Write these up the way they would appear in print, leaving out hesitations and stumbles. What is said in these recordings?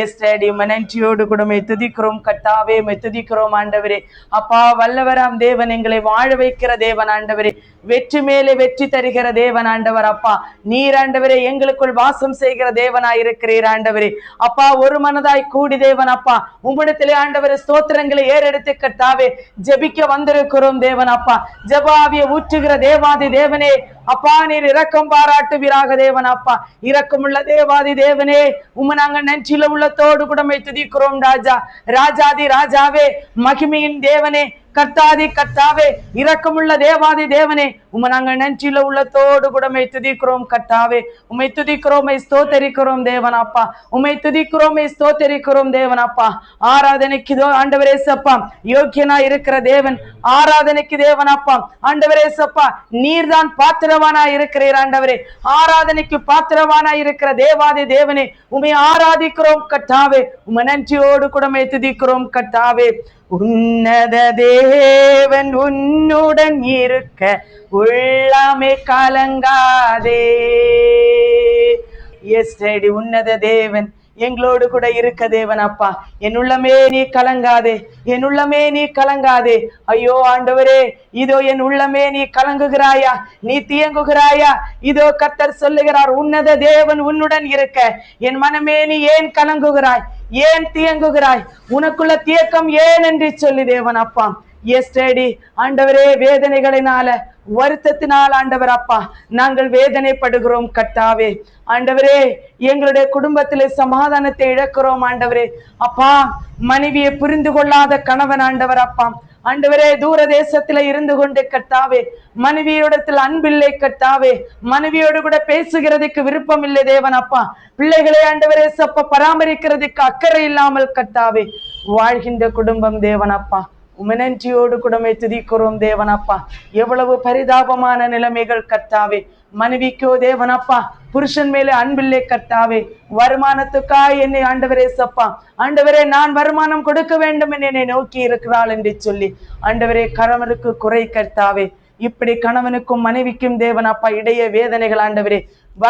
எஸ்டடி மனன்றியோடு கூடமே துதிக்கிறோம் கட்டாவே துதிக்கிறோம் ஆண்டவரே. அப்பா வல்லவராம் தேவன், எங்களை வாழ வைக்கிற தேவன் ஆண்டவரே, வெற்றி மேலே வெற்றி தருகிற தேவன் ஆண்டவர். அப்பா நீர் ஆண்டவரே எங்களுக்குள் வாசம் செய்கிற தேவனாய் இருக்கிறீர் ஆண்டவரே. அப்பா ஒரு மனதாய் கூடி தேவன் அப்பா உம்மிடத்திலே ஆண்டவரே ஸ்தோத்திரங்களை ஏறெடுத்து கட்டாவே ஜெபிக்க வந்திருக்கிறோம் தேவன் அப்பா. ஜெபாவிய ஊற்றுகிற தேவாதி தேவனே அப்பா, நீர் இரக்கம் பாராட்டுவீராக தேவன் அப்பா. இரக்கமுள்ள தேவாதி தேவனே, உம்மை நாங்கள் நன்றில உள்ளத்தோடு கூடமை துதிக்கிறோம் ராஜா. ராஜாதி ராஜாவே, மகிமையின் தேவனே, கர்த்தாதி கர்த்தாவே, இரக்கமுள்ள தேவாதி தேவனே, உம்மை நாங்கள் நன்றில உள்ளத்தோடு கூடமை துதிக்கிறோம் கர்த்தாவே. உம்மை துதிக்கிறோம், ஸ்தோத்தரிக்கிறோம் தேவன் அப்பா. உம்மை துதிக்கிறோம், ஸ்தோத்தரிக்கிறோம் தேவன் அப்பா. ஆராதனைக்கு ஆண்டவரே சப்பா யோக்கியனா இருக்கிற தேவன், ஆராதனைக்கு தேவன் அப்பா. ஆண்டவரே சப்பா நீர்தான் பாத்திரவானா இருக்கிறீர் ஆண்டவரே. ஆராதனைக்கு பாத்திரவானா இருக்கிற தேவாதி தேவனே, உம்மை ஆராதிக்கிறோம் கர்த்தாவே. உம்மை நன்றியோடு கூடமை துதிக்கிறோம் கர்த்தாவே. உன்னத தேவன் உன்னுடன் இருக்க உள்ளமே கலங்காதே. எஸ்டடி உன்னத தேவன் எங்களோடு கூட இருக்க தேவன் அப்பா. என் உள்ளமே நீ கலங்காதே, என் உள்ளமே நீ கலங்காதே. ஐயோ ஆண்டவரே, இதோ என் உள்ளமே நீ கலங்குகிறாயா, நீ தியங்குகிறாயா? இதோ கர்த்தர் சொல்லுகிறார், உன்னத தேவன் உன்னுடன் இருக்க என் மனமே நீ ஏன் கலங்குகிறாய், ஏன் தியங்குகிறாய், உனக்குள்ள தியக்கம் ஏன் என்று சொல்லி தேவன் அப்பா. எஸ்டடி ஆண்டவரே, வேதனைகளினால வருத்தத்தினால் ஆண்டவர் அப்பா நாங்கள் வேதனைப்படுகிறோம் கர்த்தாவே. ஆண்டவரே, எங்களுடைய குடும்பத்திலே சமாதானத்தை இழக்கிறோம் ஆண்டவரே அப்பா. மனைவியை புரிந்து கொள்ளாத கணவன் ஆண்டவர் அப்பா. ஆண்டவரே, தூர தேசத்துல இருந்து கொண்டு கர்த்தாவே மனைவியோடத்தில் அன்பில்லை கர்த்தாவே. மனைவியோடு கூட பேசுகிறதுக்கு விருப்பம் இல்லை தேவன் அப்பா. பிள்ளைகளை ஆண்டவரே சப்ப பராமரிக்கிறதுக்கு அக்கறை இல்லாமல் கர்த்தாவே வாழ்கின்ற குடும்பம் தேவன் அப்பா. உமனன்றியோடு கூடமை துதிக்கிறோம் தேவனப்பா. எவ்வளவு பரிதாபமான நிலைமைகள் கர்த்தாவே. மனைவிக்கோ தேவனப்பா புருஷன் மேலே அன்பில்லை கர்த்தாவே. வருமானத்துக்காய் என்னை ஆண்டவரே சப்பா ஆண்டவரே நான் வருமானம் கொடுக்க வேண்டும் என்று என்னை நோக்கி இருக்கிறாள் என்று சொல்லி ஆண்டவரே கணவனுக்கு குறை கர்த்தாவே. இப்படி கணவனுக்கும் மனைவிக்கும் தேவன் அப்பா இடையே வேதனைகள் ஆண்டவரே.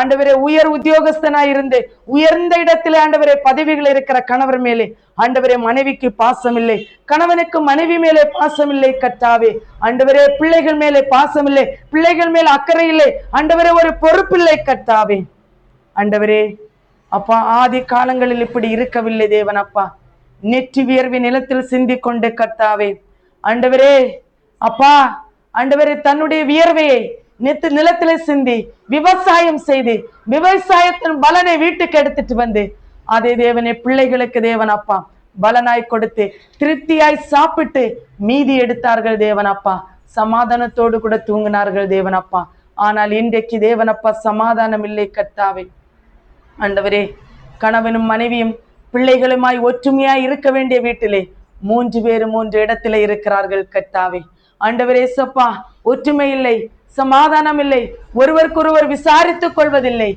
ஆண்டவரே, உயர் உத்தியோகஸ்தனாய் இருந்து உயர்ந்த இடத்திலே ஆண்டவரே பதவிகள் இருக்கிற கணவர் மேலே ஆண்டவரே மனைவிக்கு பாசம் இல்லை, கணவனுக்கு மனைவி மேலே பாசம் இல்லை கர்த்தாவே. ஆண்டவரே, பிள்ளைகள் மேலே பாசம் இல்லை, பிள்ளைகள் மேலே அக்கறை இல்லை ஆண்டவரே, ஒரு பொறுப்பில்லை கர்த்தாவே. ஆண்டவரே அப்பா, ஆதி காலங்களில் இப்படி இருக்கவில்லை தேவன் அப்பா. நெற்றி வியர்வை நிலத்தில் சிந்தி கொண்டு கர்த்தாவே ஆண்டவரே அப்பா ஆண்டவரே தன்னுடைய வியர்வையை நிலத்தில சிந்தி விவசாயம் செய்து விவசாயத்தின் பலனை வீட்டுக்கு எடுத்துட்டு வந்து அதே தேவனே பிள்ளைகளுக்கு தேவன் அப்பா பலனாய் கொடுத்து திருப்தியாய் சாப்பிட்டு மீதி எடுத்தார்கள் தேவன் அப்பா. சமாதானத்தோடு கூட தூங்கினார்கள் தேவன் அப்பா. ஆனால் இன்றைக்கு தேவனப்பா சமாதானம் இல்லை கர்த்தாவே. ஆண்டவரே, கணவனும் மனைவியும் பிள்ளைகளுமாய் ஒற்றுமையாய் இருக்க வேண்டிய வீட்டிலே 3 பேர் 3 இடத்திலே இருக்கிறார்கள் கர்த்தாவே. ஆண்டவரே சப்பா ஒற்றுமை இல்லை, சமாதானம் இல்லை, ஒருவருக்கொருவர் விசாரித்துக் கொள்வதில்லை.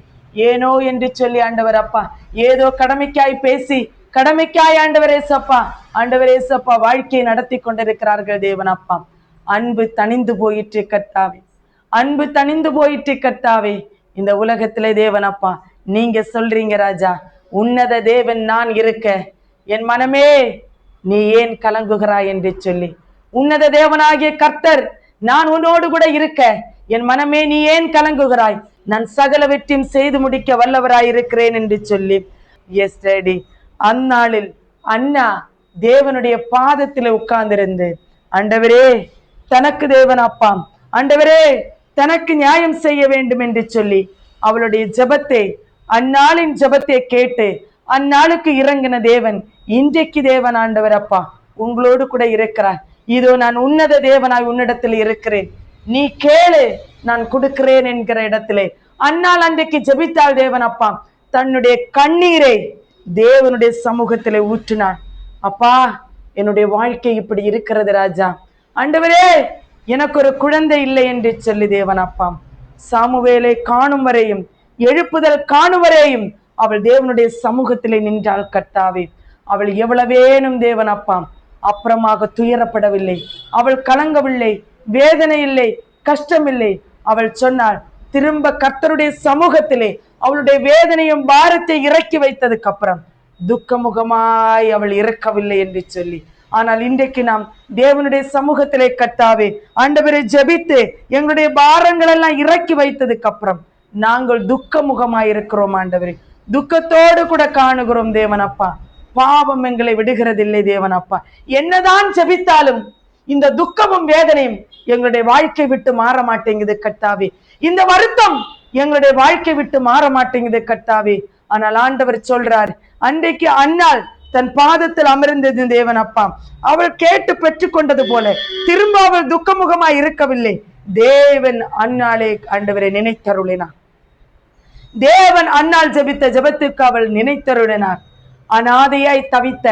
ஏனோ என்று சொல்லி ஆண்டவர் அப்பா ஏதோ கடமைக்காய் பேசி கடமைக்காய் ஆண்டவரே சப்பா ஆண்டவரே சப்பா வாழ்க்கையை நடத்தி கொண்டிருக்கிறார்கள் தேவன் அப்பா. அன்பு தனிந்து போயிற்று கர்த்தாவே, அன்பு தனிந்து போயிற்று கர்த்தாவே. இந்த உலகத்திலே தேவன் அப்பா நீங்க சொல்றீங்க ராஜா, உன்னத தேவன் நான் இருக்க என் மனமே நீ ஏன் கலங்குகிறாய் என்று சொல்லி, உன்னத தேவனாகிய கர்த்தர் நான் உன்னோடு கூட இருக்க என் மனமே நீ ஏன் கலங்குகிறாய், நான் சகலவற்றையும் செய்து முடிக்க வல்லவராய் இருக்கிறேன் என்று சொல்லி எஸ்டடி அந்நாளில் அண்ணா தேவனுடைய பாதத்தில் உட்கார்ந்திருந்து ஆண்டவரே தனக்கு தேவன் அப்பா ஆண்டவரே தனக்கு நியாயம் செய்ய வேண்டும் என்று சொல்லி அவளுடைய ஜெபத்தை அந்நாளின் ஜெபத்தை கேட்டு அந்நாளுக்கு இறங்கின தேவன் இன்றைக்கு தேவன் ஆண்டவர் அப்பா உங்களோடு கூட இருக்கிறார். இதோ நான் உன்னத தேவனாய் உன்னிடத்தில் இருக்கிறேன், நீ கேளு நான் கொடுக்கிறேன் என்கிற இடத்திலே அந்நாள் அன்றைக்கு ஜெபித்தாள் தேவன் அப்பா. தன்னுடைய கண்ணீரை தேவனுடைய சமூகத்திலே ஊற்றினாள். அப்பா என்னுடைய வாழ்க்கை இப்படி இருக்கிறது ராஜா, ஆண்டவரே எனக்கு ஒரு குழந்தை இல்லை என்று சொல்லி தேவன் அப்பா சாமுவேலை காணும் வரையும் எழுப்புதல் காணும் வரையும் அவள் தேவனுடைய சமூகத்திலே நின்றாள் கர்த்தாவே. அவள் எவ்வளவேனும் தேவன் அப்பா அப்புறமாக துயரப்படவில்லை, அவள் கலங்கவில்லை, வேதனை இல்லை, கஷ்டம் இல்லை. அவள் சொன்னாள் திரும்ப கர்த்தருடைய சமூகத்திலே அவளுடைய வேதனையும் பாரத்தை இறக்கி வைத்ததுக்கு அப்புறம் துக்கமுகமாய் அவள் இறக்கவில்லை என்று சொல்லி. ஆனால் இன்றைக்கு நாம் தேவனுடைய சமூகத்திலே கர்த்தாவே ஆண்டவரை ஜெபித்து எங்களுடைய பாரங்கள் எல்லாம் இறக்கி வைத்ததுக்கு அப்புறம் நாங்கள் துக்கமுகமாய் இருக்கிறோம் ஆண்டவரே. துக்கத்தோடு கூட காணுகிறோம் தேவனப்பா. பாவம் எங்களை விடுகிறதில்லை தேவனப்பா. என்னதான் ஜெபித்தாலும் இந்த துக்கமும் வேதனையும் எங்களுடைய வாழ்க்கை விட்டு மாற மாட்டேங்குது கர்த்தாவே. இந்த வருத்தம் எங்களுடைய வாழ்க்கை விட்டு மாற மாட்டேங்குது கர்த்தாவே. ஆனால் ஆண்டவர் சொல்றார், அன்றைக்கு அன்னாள் தன் பாதத்தில் அமர்ந்தது தேவனப்பா. அவள் கேட்டு பெற்றுக் கொண்டது போல திரும்ப அவள் துக்கமுகமாய் இருக்கவில்லை. தேவன் அன்னாளே ஆண்டவரை நினைத்தருளினார். தேவன் அன்னாள் ஜெபித்த ஜெபத்துக்கு அவள் நினைத்தருளினார். அனாதையாய் தவித்த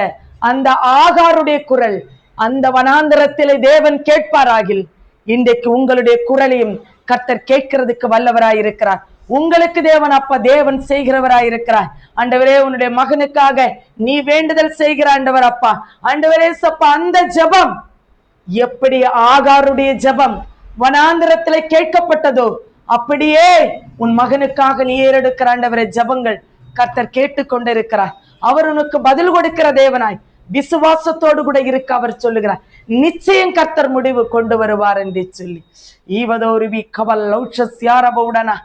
அந்த ஆகாருடைய குரல் அந்த வனாந்தரத்திலே தேவன் கேட்பாராகில், இன்றைக்கு உங்களுடைய குரலையும் கர்த்தர் கேட்கிறதுக்கு வல்லவராய் இருக்கிறார். உங்களுக்கு தேவன் அப்பா தேவன் செய்கிறவராய் இருக்கிறார். ஆண்டவரே, உன்னுடைய மகனுக்காக நீ வேண்டுதல் செய்கிற ஆண்டவர் அப்பா. ஆண்டவரே சப்பா, அந்த ஜெபம் எப்படி ஆகாருடைய ஜெபம் வனாந்திரத்திலே கேட்கப்பட்டதோ அப்படியே உன் மகனுக்காக நீ ஏறெடுக்கிற ஆண்டவரே ஜெபங்கள் கர்த்தர் கேட்டுக்கொண்டிருக்கிறார். அவர் உனக்கு பதில் கொடுக்கிற தேவனாய் விசுவாசத்தோடு கூட இருக்க அவர் சொல்லுகிறார். நிச்சயம் கர்த்தர் முடிவு கொண்டு வருவார் என்று சொல்லி ஈவதோருவி கவல் லௌஷஸ்யாரபௌடனா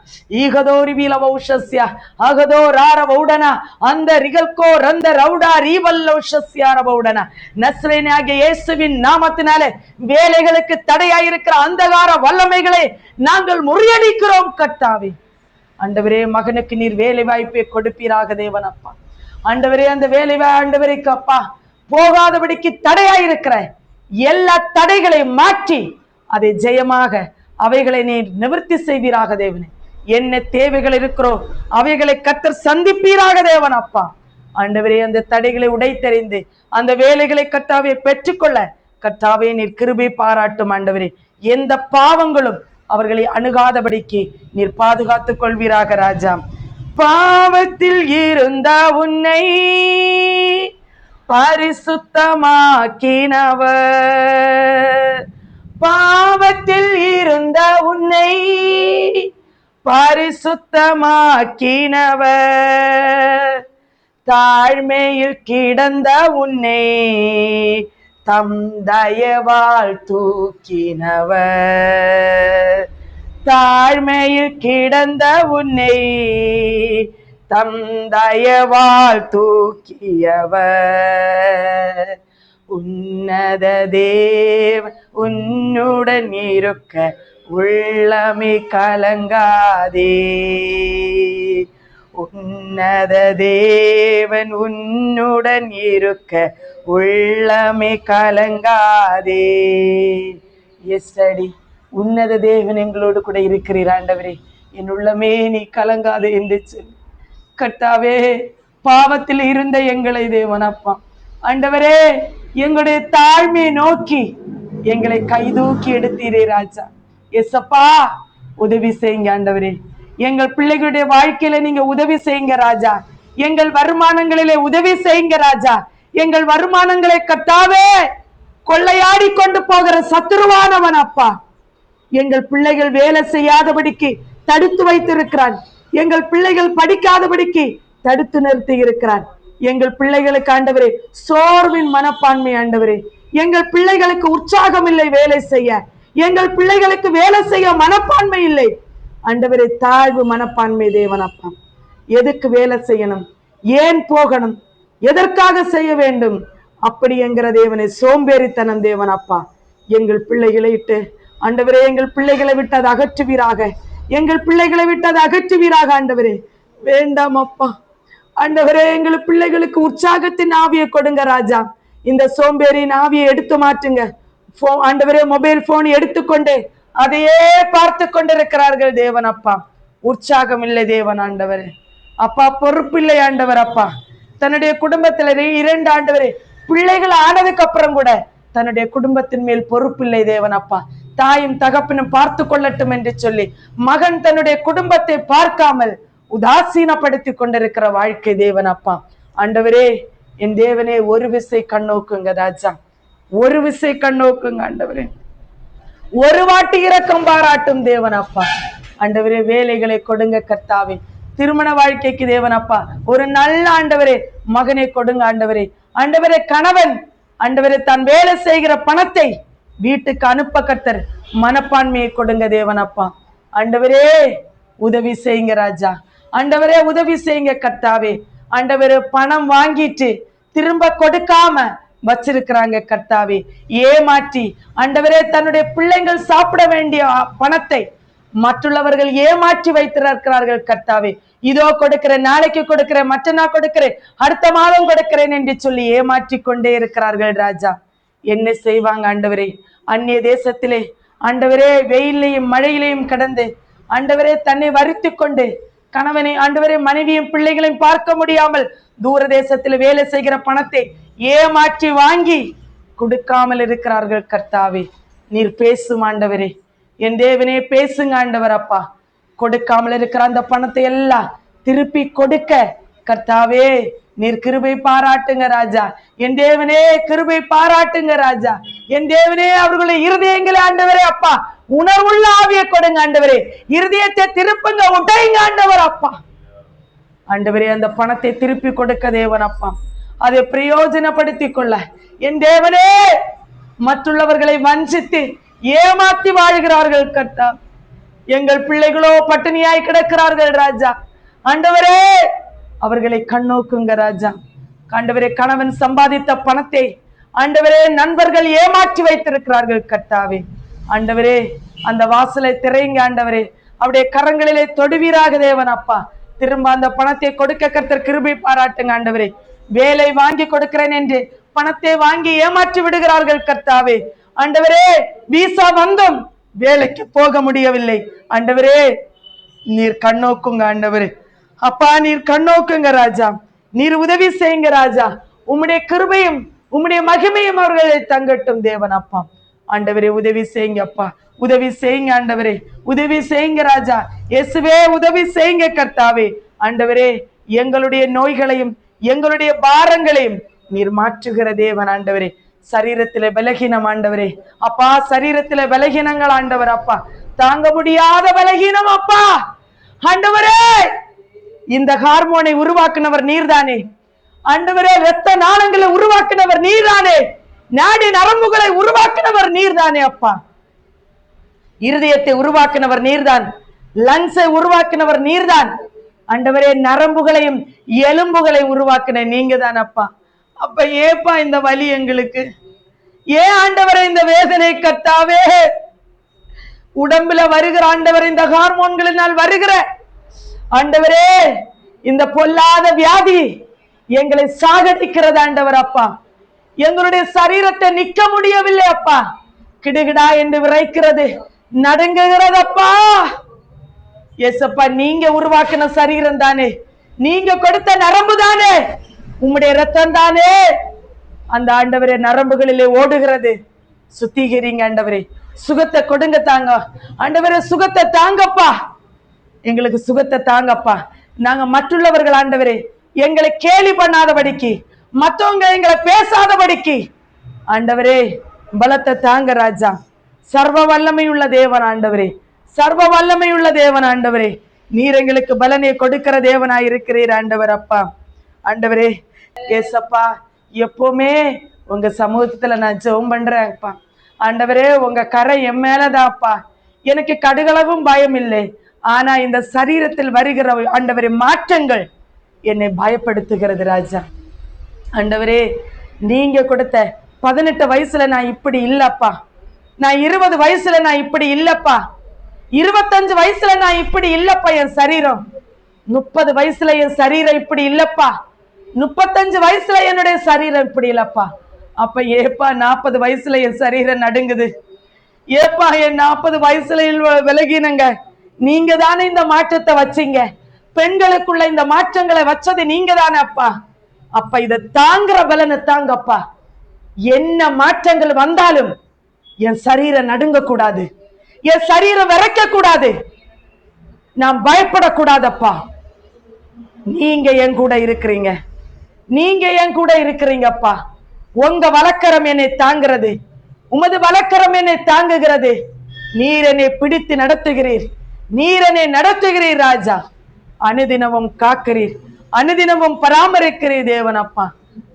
ஈகதோருவி லவௌஷஸ்யா அகதோ ராரபௌடனா அந்த ரிகல்கோ ரந்த ரௌடா ரீவல் லௌஷஸ்யாரபௌடனா. நஸ்ரேனாகிய இயேசுவின் நாமத்தினாலே வேலைகளுக்கு தடையாயிருக்கிற அந்தகார வல்லமைகளை நாங்கள் முறியடிக்கிறோம் கர்த்தாவே. ஆண்டவரே, மகனுக்கு நீர் வேலை வாய்ப்பை கொடுப்பீராக தேவனப்பா. ஆண்டவரே, அந்த வேலை ஆண்டவரைக்கு அப்பா போகாதபடிக்கு தடையாயிருக்கிற எல்லா தடைகளையும் மாற்றி அதை ஜெயமாக அவைகளை நீ நிவர்த்தி செய்வீராக தேவனே. என்ன தேவைகள் இருக்கிறோ அவைகளை கர்த்தர் சந்திப்பீராக தேவன் அப்பா. ஆண்டவரே, அந்த தடைகளை உடைத்தெறிந்து அந்த வேலைகளை கர்த்தாவே பெற்றுக்கொள்ள கர்த்தாவே நீர் கிருபை பாராட்டும் ஆண்டவரே. எந்த பாவங்களும் அவர்களை அணுகாதபடிக்கு நீர் பாதுகாத்துக் கொள்வீராக ராஜா. பாவத்தில் இருந்த உன்னை பரிசுத்தமாக்கினவர், பாவத்தில் இருந்த உன்னை பரிசுத்தமாக்கினவர், தாழ்மையில் கிடந்த உன்னை தம் தயவால் தூக்கினவர், தாழ்மையில் கிடந்த உன்னை தம் தயவால் தூக்கியவர். உன்னத தேவ உன்னுடன் இருக்க உள்ளமே கலங்காதே, உன்னத தேவன் உன்னுடன் இருக்க உள்ளமே கலங்காதே. எஸ்டடி உன்னத தேவன் எங்களோடு கூட இருக்கிறீர் ஆண்டவரே. என் உள்ளமே நீ கலங்காதே என்று சொல்லி கர்த்தாவே, பாவத்தில் இருந்த எங்களை தேவனப்பா ஆண்டவரே எங்களுடைய தாழ்மையை நோக்கி எங்களை கைதூக்கி எடுத்தீரே ராஜா. எஸ்அப்பா, உதவி செய்யுங்க ஆண்டவரே. எங்கள் பிள்ளைகளுடைய வாழ்க்கையில நீங்க உதவி செய்யுங்க ராஜா. எங்கள் வருமானங்களிலே உதவி செய்யுங்க ராஜா. எங்கள் வருமானங்களை கர்த்தாவே கொள்ளையாடி கொண்டு போகிற சத்துருவானவன் அப்பா எங்கள் பிள்ளைகள் வேலை செய்யாதபடிக்கு தடுத்து வைத்திருக்கிறான். எங்கள் பிள்ளைகள் படிக்காதபடிக்கு தடுத்து நிறுத்தி இருக்கிறான். எங்கள் பிள்ளைகளுக்கு ஆண்டவரே சோர்வின் மனப்பான்மை ஆண்டவரே. எங்கள் பிள்ளைகளுக்கு உற்சாகம் இல்லை வேலை செய்ய. எங்கள் பிள்ளைகளுக்கு வேலை செய்ய மனப்பான்மை இல்லை ஆண்டவரே. தாழ்வு மனப்பான்மை தேவனப்பா. எதுக்கு வேலை செய்யணும், ஏன் போகணும், எதற்காக செய்ய வேண்டும் அப்படி என்கிற தேவனை சோம்பேறித்தனம் தேவனப்பா. எங்கள் பிள்ளைகளை விட்டு ஆண்டவரே எங்கள் பிள்ளைகளை விட்டு அதை அகற்றுவீராக. எங்கள் பிள்ளைகளை விட்டு அதை அகற்றுவீராக ஆண்டவரே. வேண்டாம் அப்பா ஆண்டவரே, எங்கள் பிள்ளைகளுக்கு உற்சாகத்தின் ஆவியை கொடுங்க ராஜா. இந்த சோம்பேறியின் ஆவியை எடுத்து மாற்றுங்க ஆண்டவரே. மொபைல் போன் எடுத்துக்கொண்டு அதையே பார்த்து கொண்டிருக்கிறார்கள் தேவன் அப்பா. உற்சாகம் இல்லை தேவன் ஆண்டவரே. அப்பா பொறுப்பில்லை ஆண்டவர் அப்பா. தன்னுடைய குடும்பத்தில 2 ஆண்டவரே பிள்ளைகள் ஆனதுக்கு அப்புறம் கூட தன்னுடைய குடும்பத்தின் மேல் பொறுப்பில்லை தேவன் அப்பா. தாயும் தகப்பனும் பார்த்து கொள்ளட்டும் என்று சொல்லி மகன் தன்னுடைய குடும்பத்தை பார்க்காமல் உதாசீனப்படுத்தி கொண்டிருக்கிற வாழ்க்கை தேவன் அப்பா. ஆண்டவரே, என் தேவனே, ஒரு விசை கண்ணோக்குங்க ராஜா, ஒரு விசை கண்ணோக்குங்க ஆண்டவரே. ஒரு வாட்டி இரக்கம் பாராட்டும் தேவன் அப்பா. ஆண்டவரே, வேலைகளை கொடுங்க கர்த்தாவே. திருமண வாழ்க்கைக்கு தேவன் அப்பா ஒரு நல்ல ஆண்டவரே மகனை கொடுங்க ஆண்டவரே. ஆண்டவரே கணவன் ஆண்டவரே தான் வேலை செய்கிற பணத்தை வீட்டுக்கு அனுப்ப கர்த்தர் மனப்பான்மையை கொடுங்க தேவன் அப்பா. ஆண்டவரே உதவி செய்யுங்க ராஜா. ஆண்டவரே உதவி செய்யுங்க கர்த்தாவே. ஆண்டவரே பணம் வாங்கிட்டு திரும்ப கொடுக்காம வச்சிருக்கிறாங்க கர்த்தாவே, ஏமாற்றி ஆண்டவரே தன்னுடைய பிள்ளைகள் சாப்பிட வேண்டிய பணத்தை மற்றவர்கள் ஏமாற்றி வைத்திருக்கிறார்கள் கர்த்தாவே. இதோ கொடுக்கிறேன், நாளைக்கு கொடுக்கிறேன், மற்ற நாள் கொடுக்கிறேன், அடுத்த மாதம் கொடுக்கிறேன் என்று சொல்லி ஏமாற்றி கொண்டே இருக்கிறார்கள் ராஜா. என்ன செய்வாங்க ஆண்டவரே? அந்நிய தேசத்திலே ஆண்டவரே வெயிலையும் மழையிலையும் கடந்து ஆண்டவரே தன்னை வருத்தி கொண்டு கணவனை ஆண்டவரே மனைவியும் பிள்ளைகளையும் பார்க்க முடியாமல் தூர தேசத்தில் வேலை செய்கிற பணத்தை ஏமாற்றி வாங்கி கொடுக்காமல் இருக்கிறார்கள் கர்த்தாவே. நீர் பேசும் ஆண்டவரே, என் தேவனே பேசுங்க ஆண்டவர் அப்பா. கொடுக்காமல் இருக்கிற அந்த பணத்தை எல்லாம் திருப்பி கொடுக்க கர்த்தாவே நீர் கிருபை பாராட்டுங்க ராஜா. என் தேவனே கிருபை பாராட்டுங்க ராஜா. என் தேவனே அவர்களுடைய இருதயங்களை ஆண்டவரே அப்பா உணர்வுள்ள ஆவியை கொடுங்க ஆண்டவரே. இருதயத்தை திருப்புங்க, உடைங்க ஆண்டவர் அப்பா. ஆண்டவரே அந்த பணத்தை திருப்பி கொடுக்க தேவன் அப்பா அதை பிரயோஜனப்படுத்திக் கொள்ள என் தேவனே மற்றவர்களை வஞ்சித்து ஏமாத்தி வாழ்கிறார்கள் கர்த்தா. எங்கள் பிள்ளைகளோ பட்டினியாய் கிடக்கிறார்கள் ராஜா. ஆண்டவரே அவர்களை கண்ணோக்குங்க ராஜா. ஆண்டவரே கணவன் சம்பாதித்த பணத்தை ஆண்டவரே நண்பர்கள் ஏமாற்றி வைத்திருக்கிறார்கள் கர்த்தாவே. ஆண்டவரே அந்த வாசலை திரையுங்க ஆண்டவரே. அவருடைய கரங்களிலே தொடுவீராக தேவன் அப்பா. திரும்ப அந்த பணத்தை கொடுக்க கர்த்தர் கிருபை பாராட்டுங்க ஆண்டவரே. வேலை வாங்கி கொடுக்கிறேன் என்று பணத்தை வாங்கி ஏமாற்றி விடுகிறார்கள் கர்த்தாவே. ஆண்டவரே வீசா வந்தும் வேலைக்கு போக முடியவில்லை ஆண்டவரே. நீர் கண்ணோக்குங்க ஆண்டவரே அப்பா, நீர் கண்ணோக்குங்க ராஜா. நீர் உதவி செய்யுங்க ராஜா. உம்முடைய கிருபையும் உம்முடைய மகிமையும் அவர்களை தங்கட்டும் தேவன் அப்பா. ஆண்டவரே உதவி செய்யுங்க அப்பா, உதவி செய்யுங்க ஆண்டவரே, உதவி செய்யுங்க ராஜா. இயேசுவே உதவி செய்யுங்க கர்த்தாவே. ஆண்டவரே எங்களுடைய நோய்களையும் எங்களுடைய பாரங்களையும் நீர் மாற்றுகிற தேவன் ஆண்டவரே. சரீரத்திலே பலகீனம் ஆண்டவரே அப்பா, சரீரத்திலே பலகீனங்கள் ஆண்டவர் அப்பா, தாங்க முடியாத பலகீனம் அப்பா. ஆண்டவரே இந்த ஹார்மோனை உருவாக்குனவர் நீர்தானே ஆண்டவரே. இரத்த நாளங்களை உருவாக்குனவர் நீர்தானே. நாடி நரம்புகளை உருவாக்குனவர் நீர்தானே அப்பா. இருதயத்தை உருவாக்குனவர் நீர்தான், லங்ஸை உருவாக்குனவர் நீர்தான் ஆண்டவரே. நரம்புகளையும் எலும்புகளையும் உருவாக்குன நீங்க தான் அப்பா. அப்ப ஏப்பா இந்த வலி எங்களுக்கு? ஏன் ஆண்டவரே இந்த வேதனை கர்த்தாவே? உடம்புல வருகிற ஆண்டவரே இந்த ஹார்மோன்களினால் வருகிற ஆண்டவரே இந்த பொல்லாத வியாதி எங்களை சாகடிக்கிறது ஆண்டவர் அப்பா. எங்களுடைய சரீரத்தை நிக்க முடியவில்லை அப்பா. கிடுகிடா என்று விரைக்கிறது, நடுங்குகிறது அப்பா. எஸ்அப்பா நீங்க உருவாக்கின சரீரம் தானே, நீங்க கொடுத்த நரம்பு தானே, உம்முடைய ரத்தம் தானே அந்த ஆண்டவரே நரம்புகளிலே ஓடுகிறது. சுத்திகரிங்க ஆண்டவரே, சுகத்தை கொடுங்க தாங்க ஆண்டவரே, சுகத்தை தாங்கப்பா, எங்களுக்கு சுகத்தை தாங்கப்பா. நாங்க மற்றுள்ளவர்கள் ஆண்டவரே எங்களை கேலி பண்ணாதபடிக்கு, மற்றவங்க எங்களை பேசாதபடிக்கு ஆண்டவரே பலத்தை தாங்க ராஜா. சர்வ வல்லமை உள்ள தேவன் ஆண்டவரே, சர்வ வல்லமை உள்ள தேவன் ஆண்டவரே. நீர் எங்களுக்கு பலனை கொடுக்கிற தேவனாய் இருக்கிறீர் ஆண்டவர் அப்பா. ஆண்டவரே ஏசப்பா எப்பவுமே உங்க சமூகத்துல நான் ஜெபம் பண்றேன் அப்பா. ஆண்டவரே உங்க கரை என் மேலதான்ப்பா. எனக்கு கடுகளவும் பயம் இல்லை. ஆனா இந்த சரீரத்தில் வருகிற ஆண்டவரே மாற்றங்கள் என்னை பயப்படுத்துகிறது ராஜா. ஆண்டவரே நீங்க கொடுத்த 18 வயசுல நான் இப்படி இல்லப்பா, நான் 20 வயசுல நான் இப்படி இல்லப்பா, 25 வயசுல நான் இப்படி இல்லப்பா, என் சரீரம் 30 வயசுல என் சரீரம் இப்படி இல்லப்பா, 35 வயசுல என்னுடைய சரீரம் இப்படி இல்லப்பா. அப்ப ஏப்பா 40 வயசுல என் சரீரம் நடுங்குது? ஏப்பா என் 40 வயசுல விலகினங்க? நீங்க தானே இந்த மாற்றத்தை வச்சீங்க, பெண்களுக்குள்ள இந்த மாற்றங்களை வச்சது நீங்க தானே அப்பா. அப்ப இதை தாங்குற பலனை தாங்கப்பா. என்ன மாற்றங்கள் வந்தாலும் என் சரீரம் நடுங்க கூடாது, என் சரீரம் விரைக்க கூடாது, நான் பயப்படக்கூடாதப்பா. நீங்க என் கூட இருக்கிறீங்க, நீங்க என் கூட இருக்கிறீங்கப்பா. உங்க வலக்கரம் என்னை தாங்கிறது, உமது வலக்கரம் என்னை தாங்குகிறது. நீர் என்னை பிடித்து நடத்துகிறீர், நீர் என்னை நடத்துகிறீர் ராஜா. அனுதினமும் காக்கிறீர், அனுதினமும் பராமரிக்கிறீர் தேவன் அப்பா.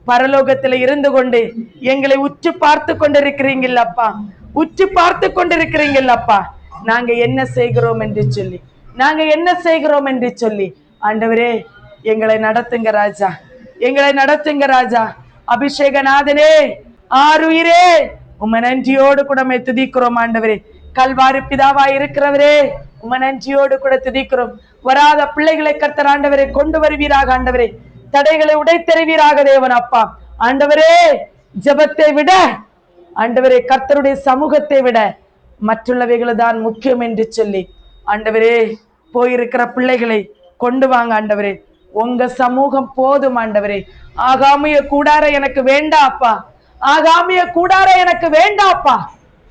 பரலோகத்துல இருந்து கொண்டு எங்களை உற்று பார்த்து கொண்டிருக்கிறீங்கள் அப்பா, உற்று பார்த்து கொண்டிருக்கிறீங்கள் அப்பா. நாங்க என்ன செய்கிறோம் என்று சொல்லி, நாங்க என்ன செய்கிறோம் என்று சொல்லி ஆண்டவரே எங்களை நடத்துங்க ராஜா, எங்களை நடத்துங்க ராஜா. அபிஷேகநாதனே, ஆருயிரே, உம்மை நன்றியோடு கூட துதிக்கிறோம் ஆண்டவரே. கல்வாரி பிதாவா இருக்கிறவரே, உம்மை நன்றியோடு கூட துதிக்கிறோம். வராத பிள்ளைகளை கர்த்தர் ஆண்டவரை கொண்டு வருவீராக ஆண்டவரே, தடைகளை உடைத்தருவீராக தேவன் அப்பா. ஆண்டவரே, ஜெபத்தை விட ஆண்டவரே, கர்த்தருடைய சமூகத்தை விட மற்றுள்ளவைகள் தான் முக்கியம் என்று சொல்லி ஆண்டவரே போயிருக்கிற பிள்ளைகளை கொண்டு வாங்க ஆண்டவரே. உங்க சமூகம் போதும் ஆண்டவரே. ஆகாமிய கூடார எனக்கு வேண்டாப்பா, ஆகாமிய கூடார எனக்கு வேண்டாப்பா.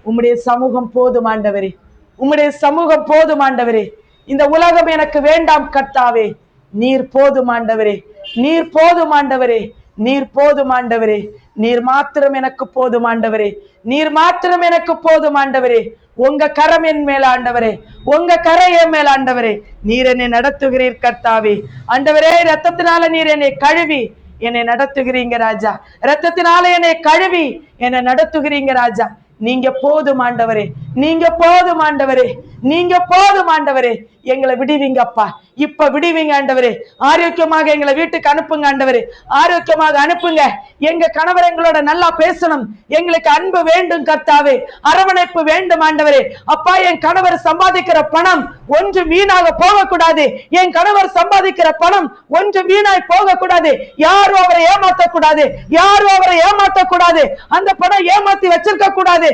உம்முடைய சமூகம் போதும் ஆண்டவரே, உம்முடைய சமூகம் போதும் ஆண்டவரே. இந்த உலகம் எனக்கு வேண்டாம் கர்த்தாவே, நீர் போதும் ஆண்டவரே, நீர் போதும் ஆண்டவரே, நீர் போதும் ஆண்டவரே. நீர் மாத்திரம் எனக்கு போதும் ஆண்டவரே, நீர் மாத்திரம் எனக்கு போதும் ஆண்டவரே. உங்க கரம் என் மேல ஆண்டவரே, உங்க கரை என் மேல ஆண்டவரே. நீர் என்னை நடத்துகிறீர் கர்த்தாவே. ஆண்டவரே, ரத்தத்தினால நீர் என்னை கழுவி என்னை நடத்துகிறீங்க ராஜா, ரத்தத்தினால என்னை கழுவி என்னை நடத்துகிறீங்க ராஜா. நீங்க போதும் ஆண்டவரே, நீங்க போதும் ஆண்டவரே, நீங்க போதும் ஆண்டவரே. எங்களை விடுவீங்கப்பா, இப்ப விடுவீங்க ஆண்டவரே. ஆரோக்கியமாக எங்களை வீட்டுக்கு அனுப்புங்க ஆண்டவரே, ஆரோக்கியமாக அனுப்புங்க. எங்க கணவர் எங்களோட நல்லா பேசணும், எங்களுக்கு அன்பு வேண்டும் கர்த்தாவே, அரவணைப்பு வேண்டும் ஆண்டவரே. அப்பா, என் கணவர் சம்பாதிக்கிற பணம் ஒன்று வீணாக போகக்கூடாது, என் கணவர் சம்பாதிக்கிற பணம் ஒன்று வீணாய் போகக்கூடாது. யாரும் அவரை ஏமாற்றக்கூடாது, யாரும் அவரை ஏமாற்றக்கூடாது. அந்த பணம் ஏமாத்தி வச்சிருக்க கூடாது,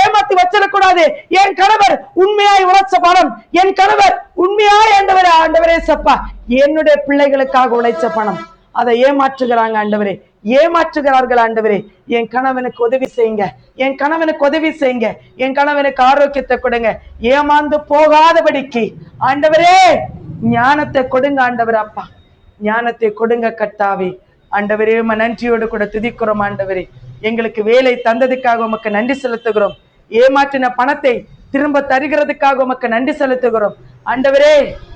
ஏமாத்தி வச்சிடக்கூடாது. என் கணவர் உண்மையாய் உழைச்ச பணம், என் கணவர் உண்மையாய் ஆண்டவரே, ஆண்டவரே சப்பா, என்னுடைய பிள்ளைகளுக்காக உழைச்ச பணம், அதை ஏமாற்றுகிறாங்க ஆண்டவரே, ஏமாற்றுகிறார்கள் ஆண்டவரே. என் கணவனுக்கு உதவி செய்யுங்க, என் கணவனுக்கு உதவி செய்யுங்க, என் கணவனுக்கு ஆரோக்கியத்தை கொடுங்க, ஏமாந்து போகாதபடிக்கு ஆண்டவரே ஞானத்தை கொடுங்க ஆண்டவர் அப்பா, ஞானத்தை கொடுங்க கர்த்தாவே. ஆண்டவரே, நன்றியோடு கூட துதிக்கிறோம் ஆண்டவரே. எங்களுக்கு வேலை தந்ததுக்காக உமக்கு நன்றி செலுத்துகிறோம். ஏமாற்றின பணத்தை திரும்ப தருகிறதுக்காக உமக்கு நன்றி செலுத்துகிறோம் ஆண்டவரே.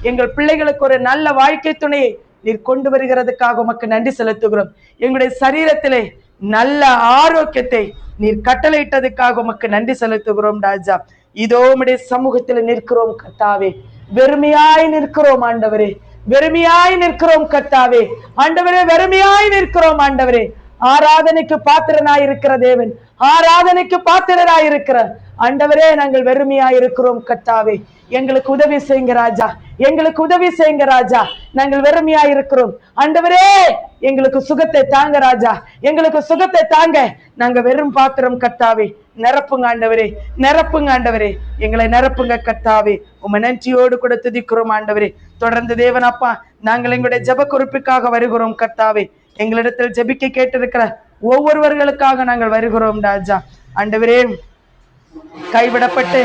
எங்கள் பிள்ளைகளுக்கு ஒரு நல்ல வாழ்க்கை துணையை நீர் கொண்டு வருகிறதுக்காக உமக்கு நன்றி செலுத்துகிறோம். எங்களுடைய சரீரத்திலே நல்ல ஆரோக்கியத்தை நீர் கட்டளையிட்டதுக்காக உமக்கு நன்றி செலுத்துகிறோம் ராஜா. இதோ உம்முடைய சமூகத்தில் நிற்கிறோம் கர்த்தாவே, வெறுமையாய் நிற்கிறோம் ஆண்டவரே, வெறுமையாய் நிற்கிறோம் கர்த்தாவே. ஆண்டவரே, வெறுமையாய் நிற்கிறோம் ஆண்டவரே. ஆராதனைக்கு பாத்திரனாய் இருக்கிற தேவன், ஆராதனைக்கு பாத்திரனாய் இருக்கிற ஆண்டவரே, நாங்கள் வெறுமையாய் இருக்கிறோம் கர்த்தாவே. எங்களுக்கு உதவி செய்யுங்க ராஜா, எங்களுக்கு உதவி செய்யுங்க ராஜா. நாங்கள் வெறுமையாய் இருக்கிறோம் ஆண்டவரே, எங்களுக்கு சுகத்தை தாங்க ராஜா, எங்களுக்கு சுகத்தை தாங்க. நாங்க வெறும் பாத்திரம் கர்த்தாவே, நிரப்புங்க ஆண்டவரே, நிரப்புங்க ஆண்டவரே, எங்களை நிரப்புங்க கர்த்தாவே. உம்மை நன்றியோடு கூட துதிக்கிறோம் ஆண்டவரே. தொடர்ந்து தேவன் அப்பா, நாங்கள் எங்களுடைய ஜெப குறிப்புக்காக வருகிறோம் கர்த்தாவே. எங்களிடத்தில் ஜெபிக்க கேட்டிருக்கிற ஒவ்வொருவர்களுக்காக நாங்கள் வருகிறோம் ராஜா. ஆண்டவரே, கைவிடப்பட்டு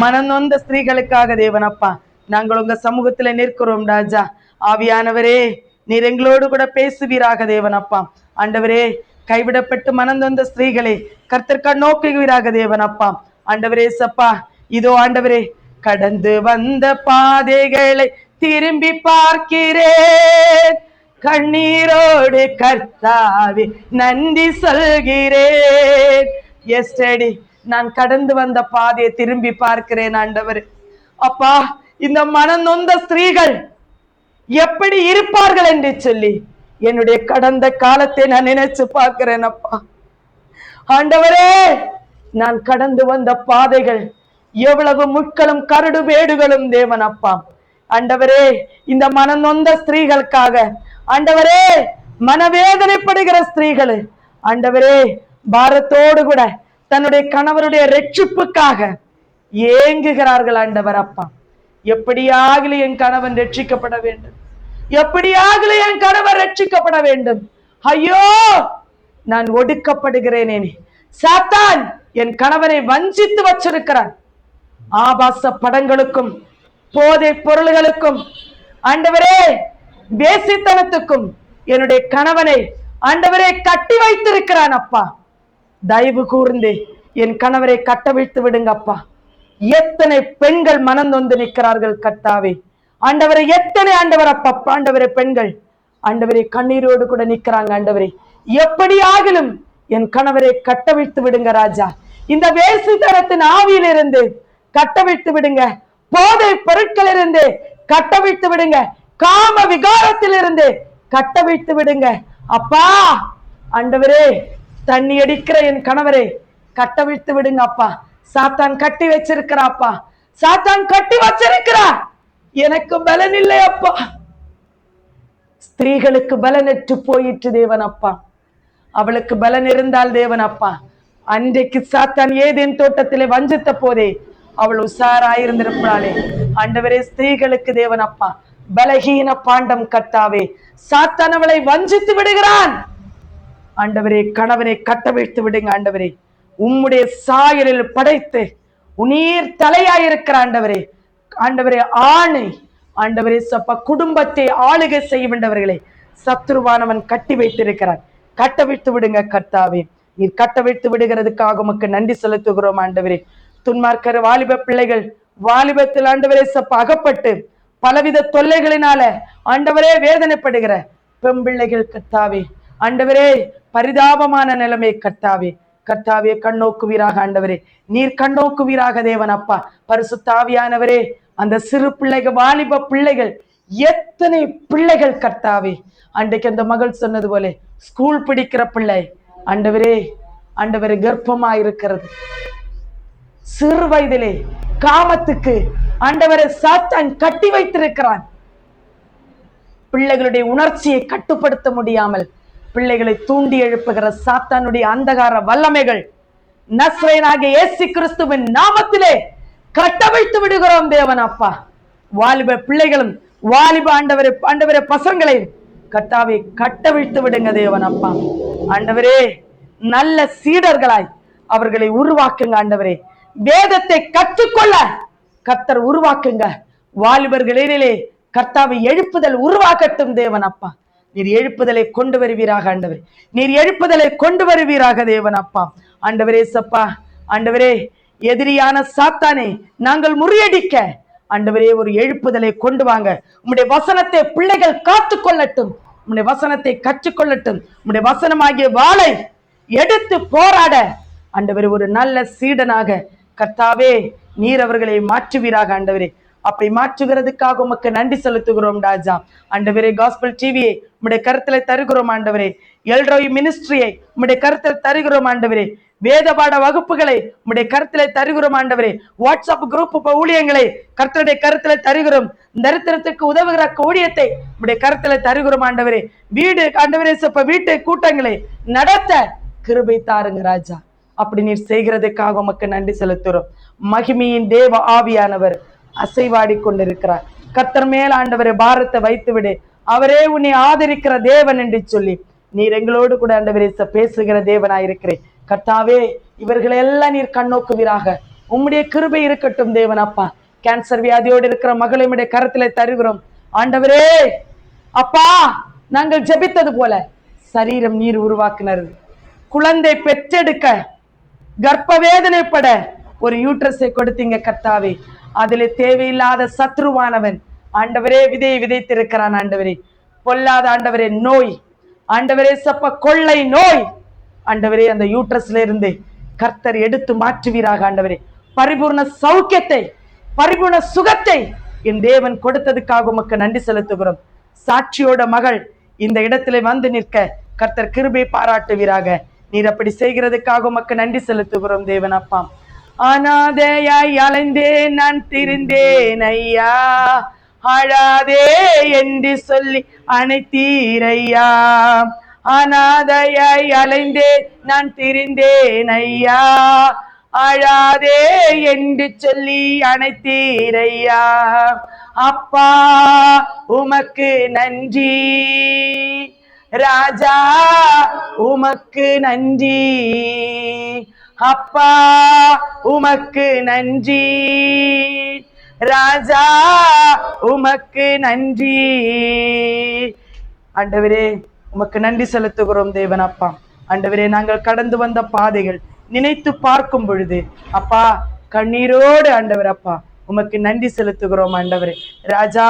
மனநொந்த ஸ்திரீகளுக்காக தேவனப்பா நாங்கள் உங்க சமூகத்துல நிற்கிறோம் ராஜா. ஆவியானவரே, நீர் எங்களோடு கூட பேசுவீராக தேவனப்பா. ஆண்டவரே, கைவிடப்பட்டு மனநொந்த ஸ்திரீகளை கர்த்தர் நோக்குவீராக தேவனப்பா. ஆண்டவரே சப்பா, இதோ ஆண்டவரே, கடந்து வந்த பாதைகளை திரும்பி பார்க்கிறேன், கண்ணீரோடு கர்த்தாவே நன்றி சொல்கிறேன். எஸ்டர்டே நான் கடந்து வந்த பாதையை திரும்பி பார்க்கிறேன் ஆண்டவர் அப்பா. இந்த மனநொந்த ஸ்திரீகள் எப்படி இருப்பார்கள் என்று சொல்லி என்னுடைய கடந்த காலத்தை நான் நினைச்சு பார்க்கிறேன் அப்பா. ஆண்டவரே, நான் கடந்து வந்த பாதைகள் எவ்வளவு முட்களும் கரடு வேடுகளும் தேவன் அப்பா. ஆண்டவரே, இந்த மனநொந்த ஸ்திரீகளுக்காக ஆண்டவரே, மனவேதனைப்படுகிற ஸ்திரீகள் ஆண்டவரே, பாரத்தோடு கூட தன்னுடைய கணவருடைய ரட்சிப்புக்காக ஏங்குகிறார்கள் ஆண்டவர் அப்பா. எப்படியாகல என் கணவன் ரட்சிக்கப்பட வேண்டும், எப்படியாகல என் கணவன் ரட்சிக்கப்பட வேண்டும். ஐயோ, நான் ஒடுக்கப்படுகிறேனே. சாத்தான் என் கணவனை வஞ்சித்து வச்சிருக்கிறான். ஆபாச படங்களுக்கும் போதை பொருள்களுக்கும் ஆண்டவரே, வேசித்தனத்துக்கும் என்னுடைய கணவனை ஆண்டவரே கட்டி வைத்திருக்கிறான் அப்பா. தயவு கூர்ந்து என் கணவரை கட்ட வைத்து விடுங்க அப்பா. எத்தனை பெண்கள் மனம் நொந்து நிற்கிறார்கள் கர்த்தாவே. ஆண்டவரை எத்தனை ஆண்டவர் அப்பா ஆண்டவரை பெண்கள் ஆண்டவரை கண்ணீரோடு கூட நிக்கிறாங்க. ஆண்டவரை எப்படி ஆகிலும் என் கணவரை கட்டவிழ்த்து விடுங்க ராஜா. இந்த வேசித்தனத்தின் ஆவியிலிருந்து கட்டவிழ்த்து விடுங்க. போதை பொருட்களிலிருந்து கட்டவிழ்த்து விடுங்க. காம விகாரத்திலிருந்து கட்டவிழ்த்து விடுங்க அப்பா. ஆண்டவரே தண்ணி அடிக்கிற என் கணவரை கட்டவிழ்த்து விடுங்க அப்பா. சாத்தான் கட்டி வச்சிருக்கிறாப்பா, சாத்தான் கட்டி வச்சிருக்கிறா. எனக்கு பலன் இல்லை அப்பா. ஸ்திரீகளுக்கு பலனற்று போயிற்று தேவன் அப்பா. அவளுக்கு பலன் இருந்தால் தேவன் அப்பா, அன்றைக்கு சாத்தான் ஏதேன் தோட்டத்திலே வஞ்சித்த போதே அவள் உஷாராயிருந்திருப்பாளே. ஆண்டவரே ஸ்திரீகளுக்கு தேவன் அப்பா பலகீன பாண்டம் கர்த்தாவே, சாத்தான் அவளை வஞ்சித்து விடுகிறான். ஆண்டவரே கணவனை கட்டவிழ்த்து விடுங்க ஆண்டவரே. உம்முடைய சாயலில் படைத்து உன்னீர் தலையாயிருக்கிற ஆண்டவரே, ஆண்டவரே ஆணை ஆண்டவரே சப்பா குடும்பத்தை ஆளுகை செய்ய வேண்டவர்களை சத்ருவானவன் கட்டி வைத்திருக்கிறான். கட்டவிழ்த்து விடுங்க கர்த்தாவே. நீர் கட்டவிழ்த்து விடுகிறதுக்காக உமக்கு நன்றி செலுத்துகிறோம் ஆண்டவரே. துன்மார்க்கர் வாலிப பிள்ளைகள் வாலிபத்தில் ஆண்டவரே சப்பா அகப்பட்டு பலவித தொல்லைகளினால ஆண்டவரே வேதனைப்படுகிற பெம்பிள்ளைகள் கர்த்தாவே, ஆண்டவரே பரிதாபமான நிலைமை கர்த்தாவே, கர்த்தாவே கண்ணோக்குவீராக ஆண்டவரே. நீர் கண்ணோக்குவீராக தேவன் அப்பா. பரிசுத்த ஆவியானவரே அந்த சிறு பிள்ளைகள் வாலிப பிள்ளைகள் எத்தனை பிள்ளைகள் கர்த்தாவே. அன்றைக்கு அந்த மகள் சொன்னது போல ஸ்கூல் படிக்கிற பிள்ளை ஆண்டவரே, ஆண்டவரே கர்ப்பமா இருக்கிறது. சிறு வயதிலே காமத்துக்கு ஆண்டவரை சாத்தான் கட்டி வைத்திருக்கிறான். பிள்ளைகளுடைய உணர்ச்சியை கட்டுப்படுத்த முடியாமல் பிள்ளைகளை தூண்டி எழுப்புகிற சாத்தானுடைய அந்தகார வல்லமைகள் நஸ்ரேயனாகிய இயேசு கிறிஸ்துவின் நாமத்திலே கட்டவிழ்த்து விடுகிறோம் தேவன் அப்பா. வாலிப பிள்ளைகளும் வாலிப ஆண்டவரே பசங்களை கர்த்தாவே கட்டவிழ்த்து விடுங்க தேவன் அப்பா. ஆண்டவரே நல்ல சீடர்களாய் அவர்களை உருவாக்குங்க ஆண்டவரே. வேதத்தை கற்றுக்கொள்ள கர்த்தர் உருவாக்குங்க. வாலிபர்களிலே கர்த்தாவை எழுப்புதல் உருவாக்கட்டும் தேவன் அப்பா. நீர் எழுப்புதலை கொண்டு வருவீராக ஆண்டவரே. நீர் எழுப்புதலை கொண்டு வருவீராக தேவன் அப்பா. ஆண்டவரே சப்பா, ஆண்டவரே எதிரியான சாத்தானை நாங்கள் முறியடிக்க ஆண்டவரே ஒரு எழுப்புதலை கொண்டு வாங்க. உம்முடைய வசனத்தை பிள்ளைகள் காத்து கொள்ளட்டும், உம்முடைய வசனத்தை கற்றுக்கொள்ளட்டும். உம்முடைய வசனமாகிய வாளை எடுத்து போராட ஆண்டவரே ஒரு நல்ல சீடனாக கர்த்தாவே நீர் அவர்களை மாற்றுவீராக ஆண்டவரே. அப்படி மாற்றுகிறதுக்காக உமக்கு நன்றி செலுத்துகிறோம் ராஜா. ஆண்டவரே காஸ்பல் டிவியை உம்முடைய கருத்துல தருகிறோம் ஆண்டவரே. எல்ரோய் மினிஸ்ட்ரியை உம்முடைய கருத்துல தருகிறோம் ஆண்டவரே. வேத பாட வகுப்புகளை உம்முடைய கருத்துல தருகிறோம் ஆண்டவரே. வாட்ஸ்அப் குரூப் ஊழியங்களை கர்த்தருடைய கருத்துல தருகிறோம். தரித்திரத்துக்கு உதவுகிற ஊழியத்தை உம்முடைய கருத்துல தருகிறோம் ஆண்டவரே. வீடு ஆண்டவரே வீட்டு கூட்டங்களை நடத்த கிருபை தாருங்க ராஜா. அப்படி நீர் செய்கிறதுக்காக உமக்கு நன்றி செலுத்துறோம். மகிமையின் தேவ ஆவியானவர் அசைவாடி கொண்டிருக்கிறார். கர்த்தர் மேல் ஆண்டவரை பாரத்தை வைத்து விடு. அவரே உன்னை ஆதரிக்கிற தேவன் என்று சொல்லி நீர் எங்களோடு கூட ஆண்டவரே பேசுகிற தேவனாயிருக்கிறேன். கர்த்தாவே இவர்களை எல்லாம் நீர் கண்ணோக்குவீராக. உம்முடைய கிருபை இருக்கட்டும் தேவன் அப்பா. கேன்சர் வியாதியோடு இருக்கிற மகளை உடைய கருத்துல தருகிறோம் ஆண்டவரே. அப்பா நாங்கள் ஜெபித்தது போல சரீரம் நீர் உருவாக்கினர். குழந்தை பெற்றெடுக்க கர்ப்ப வேதனைப்பட ஒரு யூட்ரஸை கொடுத்தீங்க கர்த்தாவே. அதுல தேவையில்லாத சத்ருவானவன் ஆண்டவரே விதையை விதைத்திருக்கிறான் ஆண்டவரே. பொல்லாத ஆண்டவரே நோய் ஆண்டவரே சப்ப கொள்ளை நோய் ஆண்டவரே அந்த யூட்ரஸ்ல இருந்து கர்த்தர் எடுத்து மாற்றுவீராக ஆண்டவரே. பரிபூர்ண சௌக்கியத்தை பரிபூர்ண சுகத்தை என் தேவன் கொடுத்ததுக்காக உமக்கு நன்றி செலுத்துகிறோம். சாட்சியோட மகள் இந்த இடத்துல வந்து நிற்க கர்த்தர் கிருபை பாராட்டுவீராக. நீர் அப்படி செய்கிறதுக்காக உமக்கு நன்றி செலுத்துகிறோம் தேவன் அப்பா. அனாதையாய் அலைந்தேன் நான் திரிந்தேன் ஐயா, அழாதே என்று சொல்லி அனைத்தீரையா. அனாதையாய் அலைந்தேன் நான் திரிந்தேன் ஐயா, அழாதே என்று சொல்லி அனைத்தீரையா. அப்பா உமக்கு நன்றி ராஜா, உமக்கு நன்றி அப்பா, உமக்கு நன்றி ராஜா, உமக்கு நன்றி. ஆண்டவரே உமக்கு நன்றி செலுத்துகிறோம் தேவன் அப்பா. ஆண்டவரே நாங்கள் கடந்து வந்த பாதைகள் நினைத்து பார்க்கும் பொழுது அப்பா கண்ணீரோடு ஆண்டவர் அப்பா உமக்கு நன்றி செலுத்துகிறோம் ஆண்டவரே. ராஜா,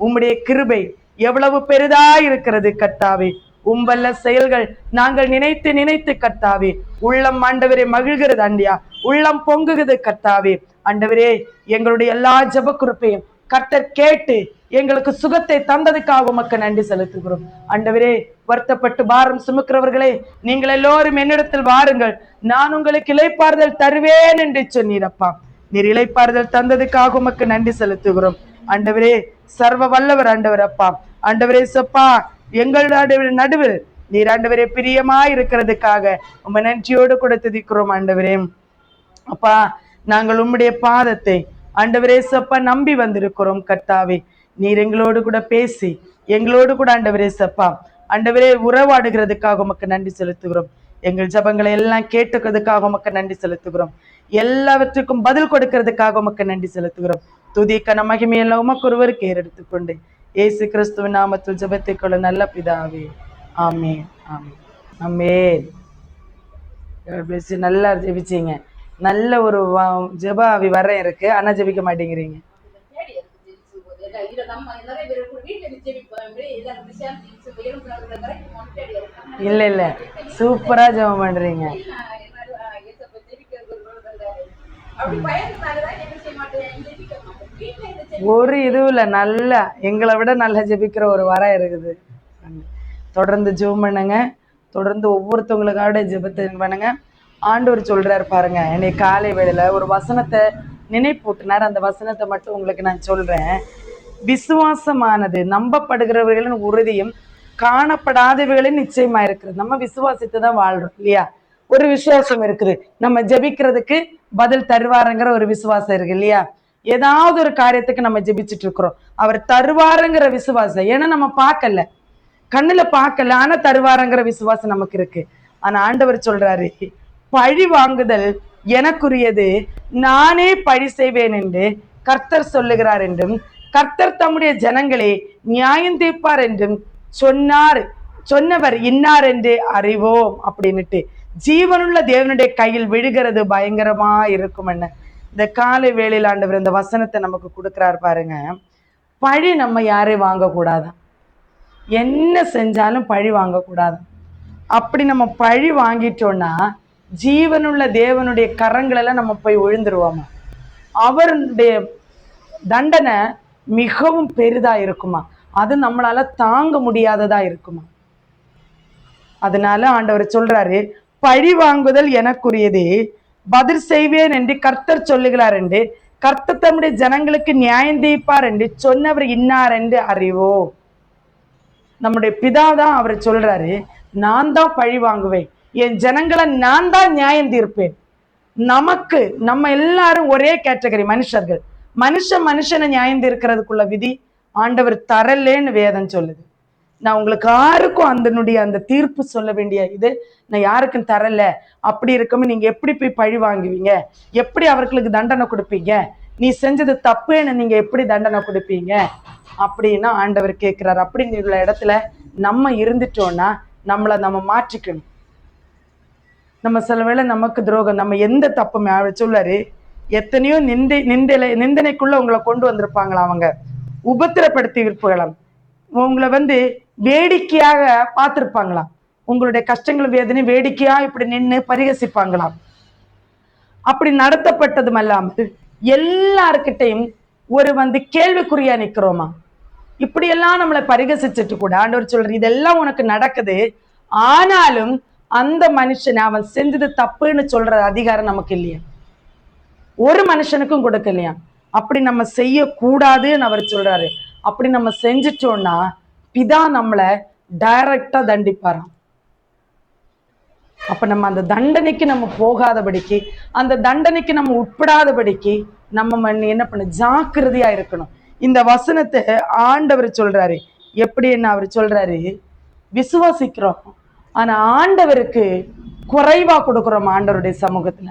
உம்முடைய கிருபை எவ்வளவு பெரிதா இருக்கிறது கர்த்தாவே. உம்பல்ல செயல்கள் நாங்கள் நினைத்து நினைத்து கர்த்தாவே உள்ளம் ஆண்டவரே மகிழ்கிறது ஆண்டியா, உள்ளம் பொங்குகிறது கர்த்தாவே. ஆண்டவரே, எங்களுடைய எல்லா ஜெப குறிப்பையும் கர்த்தர் கேட்டு எங்களுக்கு சுகத்தை தந்ததுக்காக உமக்கு நன்றி செலுத்துகிறோம் ஆண்டவரே. வருத்தப்பட்டு பாரம் சுமக்கிறவர்களே, நீங்கள் எல்லோரும் என்னிடத்தில் வாருங்கள், நான் உங்களுக்கு இளைப்பாறுதல் தருவேன் என்று சொன்னீரப்பா. நீர் இளைப்பாறுதல் தந்ததுக்காக உமக்கு நன்றி செலுத்துகிறோம் ஆண்டவரே. சர்வ வல்லவர் ஆண்டவர் அப்பா. ஆண்டவரே சப்பா, எங்களுடைய நடுவில் நீர் ஆண்டவரே பிரியமாய் இருக்கிறதுக்காக உம நன்றியோடு கூட துதிக்கிறோம் ஆண்டவரே. அப்பா, நாங்கள் உம்முடைய பாதத்தை ஆண்டவரே சப்பா நம்பி வந்திருக்கிறோம் கர்த்தாவே. நீர் எங்களோடு கூட பேசி எங்களோடு கூட ஆண்டவரே சப்பா ஆண்டவரே உறவாடுகிறதுக்காக உமக்கு நன்றி செலுத்துகிறோம். எங்கள் ஜபங்களை எல்லாம் கேட்டுக்கிறதுக்காக உமக்கு நன்றி செலுத்துகிறோம். எல்லாவற்றுக்கும் பதில் கொடுக்கிறதுக்காக உமக்கு நன்றி செலுத்துகிறோம். துதிக்கன மகிமையெல்லாம் உமக்கு ஒருவருக்கு ஏறெடுத்துக்கொண்டு இயேசு கிறிஸ்துவின் நாமத்தில் ஜெபத்தை கொள்ள நல்ல பிதாவே. ஆமென், ஆமென், ஆமென். நல்லா ஜெபிச்சீங்க. நல்ல ஒரு ஜெப ஆவி வர இருக்கு, ஆனா ஜெபிக்க மாட்டேங்கிறீங்க. இல்ல இல்ல, சூப்பரா ஜெபம் பண்றீங்க. ஒரு இதுவும் இல்ல, நல்லா எங்களை விட நல்லா ஜெபிக்கிற ஒரு வரம் இருக்குது. தொடர்ந்து ஜெபம் பண்ணுங்க, தொடர்ந்து ஒவ்வொருத்தவங்களுக்காக ஜெபத்தை பண்ணுங்க. ஆண்டவர் சொல்றாரு பாருங்க, என்னை காலை வேளையில ஒரு வசனத்தை நினைப்பூட்டினார். அந்த வசனத்தை மட்டும் உங்களுக்கு நான் சொல்றேன். விசுவாசமானது நம்பப்படுகிறவர்களின் உறுதியும் காணப்படாதவர்களின் நிச்சயமா இருக்கிறது. நம்ம விசுவாசித்து தான் வாழ்றோம் இல்லையா? ஒரு விசுவாசம் இருக்குது, நம்ம ஜெபிக்கிறதுக்கு பதில் தருவாருங்கிற ஒரு விசுவாசம் இருக்கு இல்லையா? ஏதாவது ஒரு காரியத்துக்கு நம்ம ஜெபிச்சுட்டு இருக்கிறோம், அவர் தருவாருங்கிற விசுவாசம். ஏன்னா நம்ம பார்க்கல, கண்ணுல பார்க்கல, ஆனா தருவாருங்கிற விசுவாசம் நமக்கு இருக்கு. ஆனா ஆண்டவர் சொல்றாரு, பழி வாங்குதல் எனக்குரியது, நானே பழி செய்வேன் என்று கர்த்தர் சொல்லுகிறார் என்றும் கர்த்தர் தம்முடைய ஜனங்களே நியாயம் தீர்ப்பார் என்றும் சொன்னவர் இன்னார் என்று அறிவோம் அப்படின்னுட்டு. ஜீவனுள்ள தேவனுடைய கையில் விழுகிறது பயங்கரமா இருக்கும். என்ன இந்த காலை வேளையில் ஆண்டவர் இந்த வசனத்தை நமக்கு கொடுக்கிறார் பாருங்க. பழி நம்ம யாரையும் வாங்கக்கூடாதான், என்ன செஞ்சாலும் பழி வாங்கக்கூடாது. அப்படி நம்ம பழி வாங்கிட்டோம்னா ஜீவனுள்ள தேவனுடைய கரங்களெல்லாம் நம்ம போய் விழுந்துருவோமா? அவருடைய தண்டனை மிகவும் பெரிதா இருக்குமா? அது நம்மளால தாங்க முடியாததா இருக்குமா? அதனால ஆண்டவர் சொல்றாரு, பழி வாங்குதல் எனக்குரியதே, பதில் செய்வேன் என்று கர்த்தர் சொல்லுகிறார் என்று கர்த்தர் தம்முடைய ஜனங்களுக்கு நியாயம் தீர்ப்பார் என்று சொன்னவர் இன்னார் என்று அறிவோம். நம்முடைய பிதாதான் அவர் சொல்றாரு, நான் தான் பழி வாங்குவேன், என் ஜனங்களை நான் தான் நியாயம் தீர்ப்பேன். நமக்கு நம்ம எல்லாரும் ஒரே கேட்டகரி மனுஷர்கள். மனுஷனை நியாயம் தீர்க்கிறதுக்குள்ள விதி ஆண்டவர் தரலேன்னு வேதம் சொல்லுது. நான் உங்களுக்கு யாருக்கும் அந்த தீர்ப்பு சொல்ல வேண்டிய இது நான் யாருக்கும் தரல. அப்படி இருக்கவும் நீங்க எப்படி போய் பழி வாங்குவீங்க? எப்படி அவர்களுக்கு தண்டனை கொடுப்பீங்க? நீ செஞ்சது தப்புன்னு நீங்க எப்படி தண்டனை கொடுப்பீங்க அப்படின்னா ஆண்டவர் கேட்கிறார். அப்படிங்கிற இடத்துல நம்ம இருந்துட்டோம்னா நம்மளை நம்ம மாற்றிக்கணும். நம்ம சில வேளை நமக்கு துரோகம், நம்ம எந்த தப்புமே சொல்லாரு, எத்தனையோ நிந்தனைக்குள்ள உங்களை கொண்டு வந்திருப்பாங்களா, அவங்க உபத்திரப்படுத்தி விற்பகலாம், உங்களை வேடிக்கையாக பார்த்திருப்பாங்களாம், உங்களுடைய கஷ்டங்கள் வேதனை வேடிக்கையா இப்படி நின்று பரிகசிப்பாங்களாம். அப்படி நடத்தப்பட்டதும் அல்லாமல் எல்லார்கிட்டையும் ஒரு கேள்விக்குறியா நிக்கிறோமா? இப்படியெல்லாம் நம்மளை பரிகசிச்சுட்டு கூட ஆண்டவர் சொல்ற, இதெல்லாம் உனக்கு நடக்குது, ஆனாலும் அந்த மனுஷனை அவன் செஞ்சது தப்புன்னு சொல்ற அதிகாரம் நமக்கு இல்லையா? ஒரு மனுஷனுக்கும் கொடுக்கலையா? அப்படி நம்ம செய்யக்கூடாதுன்னு அவர் சொல்றாரு. அப்படி நம்ம செஞ்சிட்டோம்னா பிதா நம்மளை டைரக்டா தண்டிப்பாராம். அப்ப நம்ம அந்த தண்டனைக்கு நம்ம போகாதபடிக்கு, அந்த தண்டனைக்கு நம்ம உட்படாதபடிக்கு நம்ம என்ன பண்ண ஜாக்கிரதையா இருக்கணும். இந்த வசனத்தை ஆண்டவர் சொல்றாரு. எப்படி என்ன அவர் சொல்றாரு, விசுவாசிக்கிறோம், ஆனா ஆண்டவருக்கு குறைவா கொடுக்குறோம். ஆண்டவருடைய சமூகத்துல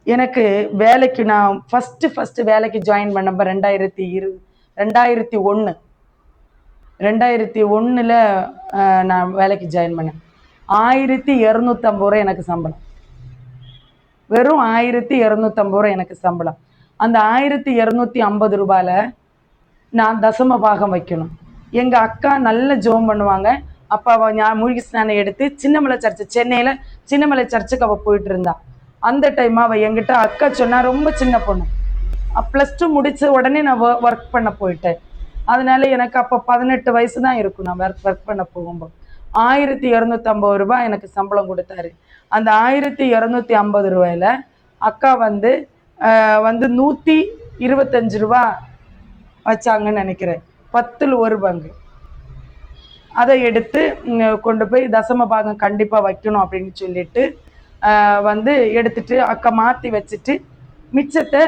எனக்கு வேலைக்கு நான் ஃபர்ஸ்ட் வேலைக்கு ஜாயின் பண்ணப்ப 2001 நான் வேலைக்கு ஜாயின் பண்ணேன். 1250 ரூபாய் எனக்கு சம்பளம், வெறும் 1250 ரூபாய் எனக்கு சம்பளம். அந்த 1250 ரூபாயில் நான் தசம பாகம் வைக்கணும். எங்கள் அக்கா நல்ல ஜோம் பண்ணுவாங்க. அப்போ அவள் மூழ்கி ஸ்நானம் எடுத்து சின்னமலை சர்ச்சு, சென்னையில் சின்னமலை சர்ச்சுக்கு அவள் போயிட்டு இருந்தா. அந்த டைம் அவள் என்கிட்ட அக்கா சொன்னால், ரொம்ப சின்ன பொண்ணு, +2 முடித்த உடனே நான் ஒர்க் பண்ண போயிட்டேன். அதனால எனக்கு அப்போ 18 வயசு தான் இருக்கும். நான் ஒர்க் பண்ண போகும்போது 1250 ரூபாய் எனக்கு சம்பளம் கொடுத்தாரு. அந்த 1250 ரூபாயில் அக்கா வந்து 125 ரூபா வச்சாங்கன்னு நினைக்கிறேன். 10ல் 1 பங்கு. அதை எடுத்து கொண்டு போய் தசம பாகம் கண்டிப்பாக வைக்கணும் அப்படின்னு சொல்லிட்டு எடுத்துட்டு அக்கா மாற்றி வச்சுட்டு மிச்சத்தை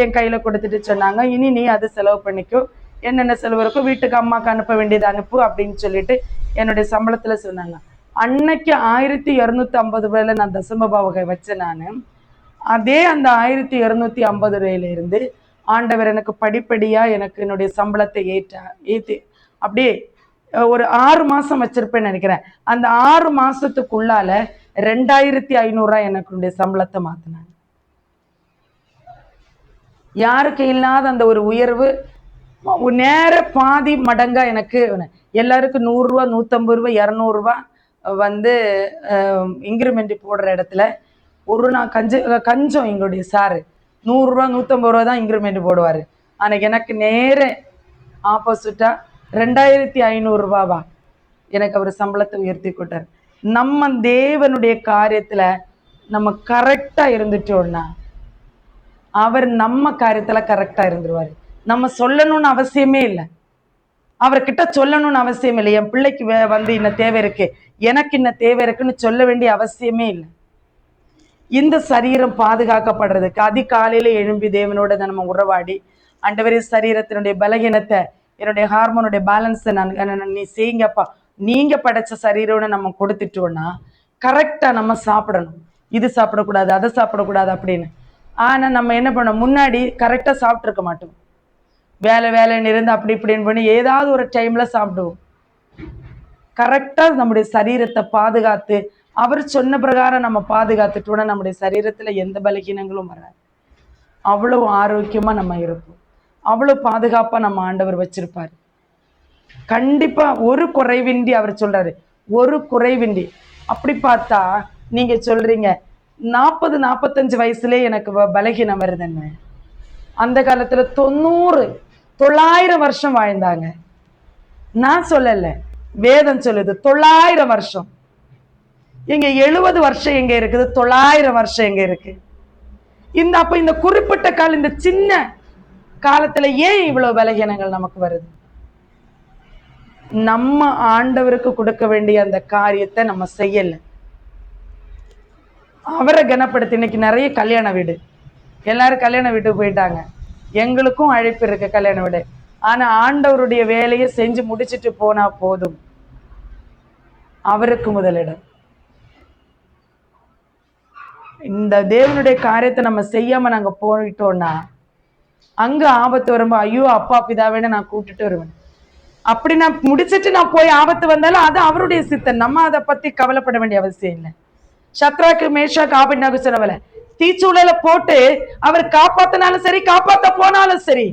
என் கையில் கொடுத்துட்டு சொன்னாங்க, இனி நீ அதை செலவு பண்ணிக்கோ, என்னென்ன செலவு இருக்கோ வீட்டுக்கு அம்மாவுக்கு அனுப்ப வேண்டியது அனுப்பு அப்படின்னு சொல்லிட்டு என்னுடைய சம்பளத்தில் சொன்னாங்க. அன்னைக்கு 1250 ரூபாயில் நான் தசம பாகம் வச்சேன். நான் அதே அந்த 1250 ரூபாயிலிருந்து ஆண்டவர் எனக்கு படிப்படியாக எனக்கு என்னுடைய சம்பளத்தை ஏற்றி அப்படியே ஒரு 6 மாதம் வச்சிருப்பேன்னு நினைக்கிறேன். அந்த 6 மாதத்துக்குள்ளால 2500 எனக்கு சம்பளத்தை மாற்றினாங்க. யாருக்கு இல்லாத அந்த ஒரு உயர்வு நேர பாதி மடங்கா எனக்கு. எல்லாருக்கும் 100 ரூபா, 150 ரூபா, 200 ரூபா இன்க்ரிமெண்ட் போடுற இடத்துல ஒரு நாள் கஞ்சம் எங்களுடைய சாரு 100 ரூபா 150 ரூபா தான் இன்க்ரிமெண்ட் போடுவார். ஆனால் எனக்கு நேர ஆப்போசிட்டா 2500 ரூபாவா எனக்கு அவர் சம்பளத்தை உயர்த்தி கொட்டார். நம்ம தேவனுடைய காரியத்துல நம்ம கரெக்டா இருந்துட்டோம்னா அவர் நம்ம காரியத்துல கரெக்டா இருந்துருவாரு. நம்ம சொல்லணும்னு அவசியமே இல்லை, அவர்கிட்ட சொல்லணும்னு அவசியம் இல்லை. என் பிள்ளைக்கு இன்ன தேவை இருக்கு, எனக்கு இன்ன தேவை இருக்குன்னு சொல்ல வேண்டிய அவசியமே இல்லை. இந்த சரீரம் பாதுகாக்கப்படுறதுக்கு அதிகாலையில எழும்பி தேவனோட நம்ம உறவாடி, ஆண்டவரே சரீரத்தினுடைய பலகீனத்தை, என்னுடைய ஹார்மோனுடைய பேலன்ஸை நீ செய்யுங்கப்பா, நீங்க படைச்ச சரீரம்னு நம்ம கொடுத்துட்டோம்னா கரெக்டா நம்ம சாப்பிடணும். இது சாப்பிடக்கூடாது, அதை சாப்பிடக்கூடாது அப்படின்னு. ஆனா நம்ம என்ன பண்ணோம், முன்னாடி கரெக்டா சாப்பிட்ருக்க மாட்டோம். வேலைன்னு இருந்து அப்படி இப்படின்னு பண்ணி ஏதாவது ஒரு டைம்ல சாப்பிடுவோம். கரெக்டா நம்முடைய சரீரத்தை பாதுகாத்து அவர் சொன்ன பிரகாரம் நம்ம பாதுகாத்துட்டோம்னா நம்முடைய சரீரத்துல எந்த பலகீனங்களும் வராது. அவ்வளவு ஆரோக்கியமா நம்ம இருப்போம். அவ்வளவு பாதுகாப்பா நம்ம ஆண்டவர் வச்சிருப்பாரு. கண்டிப்பா ஒரு குறைவின்றி அவர் சொல்றாரு, ஒரு குறைவின்றி. அப்படி பார்த்தா நீங்க சொல்றீங்க 40-45 வயசுல எனக்கு பலகீனம் வருதுன்னு. அந்த காலத்துல 900 வருஷம் வாழ்ந்தாங்க. நான் சொல்லல, வேதம் சொல்லுது 900 வருஷம். எங்க 70 வருஷம் எங்க இருக்குது, 900 வருஷம் எங்க இருக்கு? அப்ப இந்த குறிப்பிட்ட காலம், இந்த சின்ன காலத்துல ஏன் இவ்வளவு பலகீனங்கள் நமக்கு வருது? நம்ம ஆண்டவருக்கு கொடுக்க வேண்டிய அந்த காரியத்தை நம்ம செய்யல. அவரை கனப்படுத்தி. இன்னைக்கு நிறைய கல்யாண வீடு, எல்லாரும் கல்யாண வீட்டுக்கு போயிட்டாங்க. எங்களுக்கும் அழைப்பு இருக்கு கல்யாண வீடு. ஆனா ஆண்டவருடைய வேலையை செஞ்சு முடிச்சுட்டு போனா போதும். அவருக்கு முதலிடம். இந்த தேவனுடைய காரியத்தை நம்ம செய்யாம நாங்க போயிட்டோம்னா அங்க ஆபத்து வரும்போது ஐயோ அப்பா பிதாவேன்னு நான் கூப்பிட்டுட்டு வருவேன். அப்படி நான் முடிச்சுட்டு நான் போய் ஆபத்து வந்தாலும் அது அவருடைய சித்தம், நம்ம அதை பத்தி கவலைப்பட வேண்டிய அவசியம் இல்லை. சத்ராக்கு மேஷாக்கு ஆபத்நேகோ சொன்னவள தீச்சூழல போட்டு அவர் காப்பாத்தினாலும் சரி, காப்பாத்த போனாலும் சரி,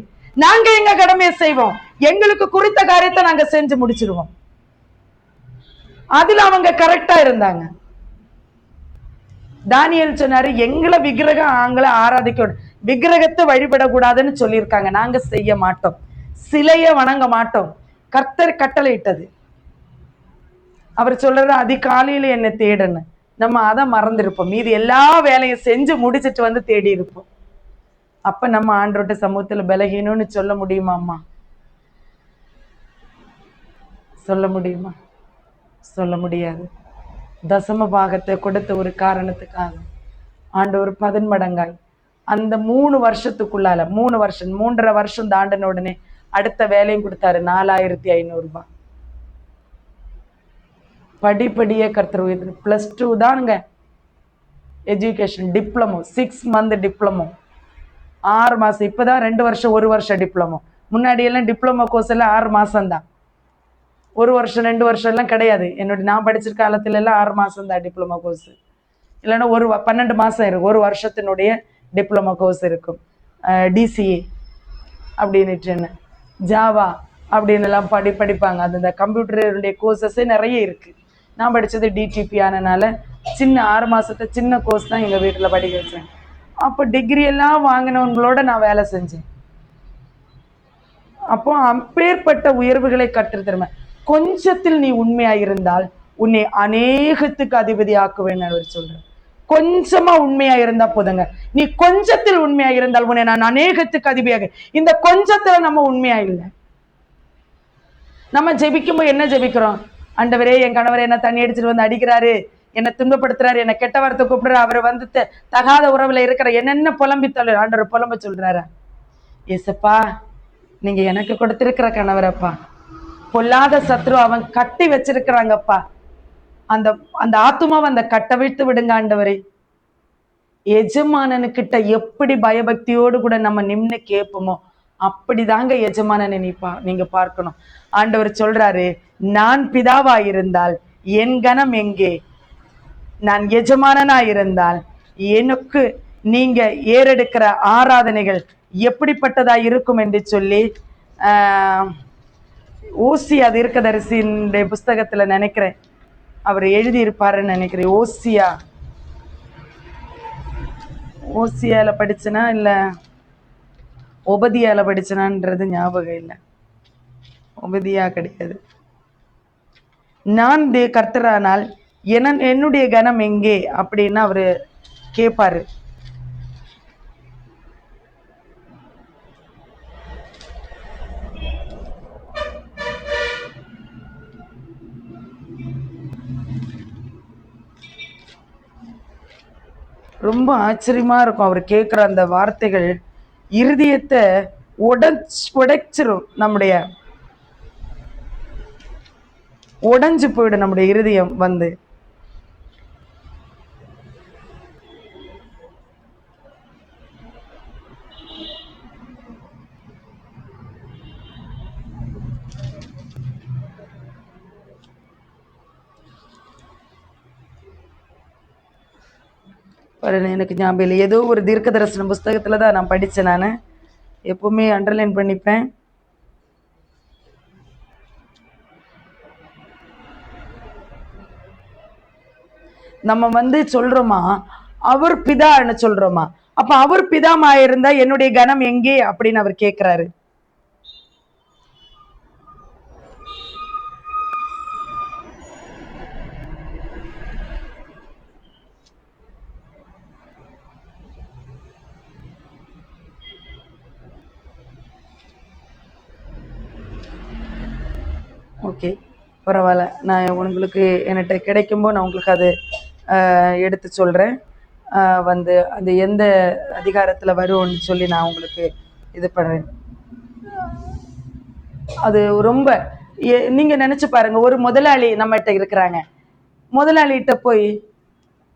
நாங்க எங்க கடமையை செய்வோம். எங்களுக்கு குறித்த காரியத்தை நாங்க செஞ்சு முடிச்சிருவோம். அதுல அவங்க கரெக்டா இருந்தாங்க. தானியேல் சொன்னாரு, எங்களை விக்கிரகம் ஆங்களை ஆராதிக்கணும், விக்கிரகத்தை வழிபடக்கூடாதுன்னு சொல்லியிருக்காங்க, நாங்க செய்ய மாட்டோம், சிலைய வணங்க மாட்டோம், கர்த்தர் கட்டளையிட்டது. அவர் சொல்றது அதிகாலையில என்ன தேடணும், நம்ம அதை மறந்துருப்போம். மீது எல்லா வேலையும் செஞ்சு முடிச்சுட்டு தேடி இருப்போம். அப்ப நம்ம ஆண்டவருடைய சமூகத்துல பலகீனம்னு சொல்ல முடியுமாம்மா? சொல்ல முடியுமா? சொல்ல முடியாது. தசம பாகத்தை கொடுத்த ஒரு காரணத்துக்காக ஆண்டவர் 10 மடங்காய் அந்த 3 வருஷத்துக்குள்ளால 3.5 வருஷம் தாண்டின உடனே அடுத்த வேலையும் கொடுத்தாரு, 4500 ரூபாய். படிப்படியே கர்த்தர் உயர்த்து. +2 தானுங்க எஜுகேஷன், டிப்ளமோ 6 மந்த் டிப்ளமோ, 6 மாசம். இப்பதான் 2 வருஷம் 1 வருஷம் டிப்ளமோ. முன்னாடி எல்லாம் டிப்ளமோ கோர்ஸ் எல்லாம் 6 மாசம் தான், 1 வருஷம் 2 வருஷம் எல்லாம் கிடையாது. நான் படிச்சிருக்க காலத்துல எல்லாம் 6 மாசம் தான் டிப்ளமோ கோர்ஸ். இல்லைன்னா 12 மாசம் இருக்கு. 1 வருஷத்தினுடைய டிப்ளமோ கோர்ஸ் இருக்கும், டிசிஏ அப்படின்னுட்டு ஜாவா அப்படின்னு எல்லாம் படிப்பாங்க. அந்த கம்ப்யூட்டருடைய கோர்சஸே நிறைய இருக்குது. நான் படித்தது டிடிபி ஆனனால சின்ன 6 மாதத்தை சின்ன கோர்ஸ் தான் எங்கள் வீட்டில் படிக்க வச்சேன். அப்போ டிகிரி எல்லாம் வாங்கினவங்களோட நான் வேலை செஞ்சேன். அப்போ அப்பேற்பட்ட உயர்வுகளை கற்றுத்தருமே. கொஞ்சத்தில் நீ உண்மையாயிருந்தால் உன்னை அநேகத்துக்கு அதிபதி ஆக்குவேன்னு அவர் சொல்றேன். கொஞ்சமா உண்மையா இருந்தா போதுங்க. நீ கொஞ்சத்தில் உண்மையா இருந்தால் உன்னை நான் அநேகத்துக்கு அதிபதியாக. இந்த கொஞ்சத்துல நம்ம உண்மையா இல்லை. நம்ம ஜெபிக்கும்போது என்ன ஜெபிக்கிறோம்? ஆண்டவரே, என் கணவர் என்ன தண்ணி அடிச்சுட்டு வந்து அடிக்கிறாரு, என்னை துன்பப்படுத்துறாரு, என்னை கெட்ட வார்த்தை கூப்பிடுறாரு, அவரை வந்து தகாத உறவுல இருக்கிற என்னென்ன புலம்பி தள்ளு ஆண்டவர் புலம்ப சொல்றாரு. ஏசப்பா, நீங்க எனக்கு கொடுத்திருக்கிற கணவரப்பா, பொல்லாத சத்ரு அவன் கட்டி வச்சிருக்கிறாங்கப்பா, அந்த அந்த ஆத்துமாவை அந்த கட்ட வைத்து விடுங்க ஆண்டவரே. எஜமானனுக்கிட்ட எப்படி பயபக்தியோடு கூட நம்ம நின்று கேட்போமோ அப்படிதாங்க எஜமானனை நீங்க பார்க்கணும். ஆண்டவர் சொல்றாரு, நான் பிதாவா இருந்தால் என் கணம் எங்கே? நான் எஜமானனா இருந்தால் எனக்கு நீங்க ஏறெடுக்கிற ஆராதனைகள் எப்படிப்பட்டதா இருக்கும் என்று சொல்லி ஓசியா தீர்க்கதரிசியினுடைய புஸ்தகத்துல நினைக்கிறேன் அவர் எழுதியிருப்பாருன்னு நினைக்கிறேன். ஓசியால படிச்சனா இல்ல ஒபதியால படிச்சனான்றது ஞாபகம் இல்லை. ஒபதியா கிடையாது. நான் கர்த்தரானால் என்னுடைய கனம் எங்கே அப்படின்னு அவரு கேட்பாரு. ரொம்ப ஆச்சரியமா இருக்கும் அவர் கேட்குற அந்த வார்த்தைகள். இருதயத்தை உடைச்சிரும். நம்முடைய உடைஞ்சு போயிடும் நம்முடைய இருதயம் வந்து. எனக்கு ஞாபகம் இல்லை. ஏதோ ஒரு தீர்க்க தரிசன புஸ்தகத்துல தான் நான் படித்தேன். நான் எப்பவுமே அண்டர்லைன் பண்ணிப்பேன். நம்ம வந்து சொல்றோமா அவர் பிதான்னு சொல்றோமா? அப்ப அவர் பிதாமா இருந்தா என்னுடைய கனம் எங்கே அப்படின்னு அவர் கேட்கிறாரு. ஓகே, பரவாயில்ல. நான் உங்களுக்கு என்கிட்ட கிடைக்கும்போது நான் உங்களுக்கு அது எடுத்து சொல்கிறேன். வந்து அது எந்த அதிகாரத்தில் வரும்னு சொல்லி நான் உங்களுக்கு இது பண்ணுறேன். அது ரொம்ப நீங்கள் நினச்சி பாருங்கள். ஒரு முதலாளி நம்மகிட்ட இருக்கிறாங்க. முதலாளிகிட்ட போய்,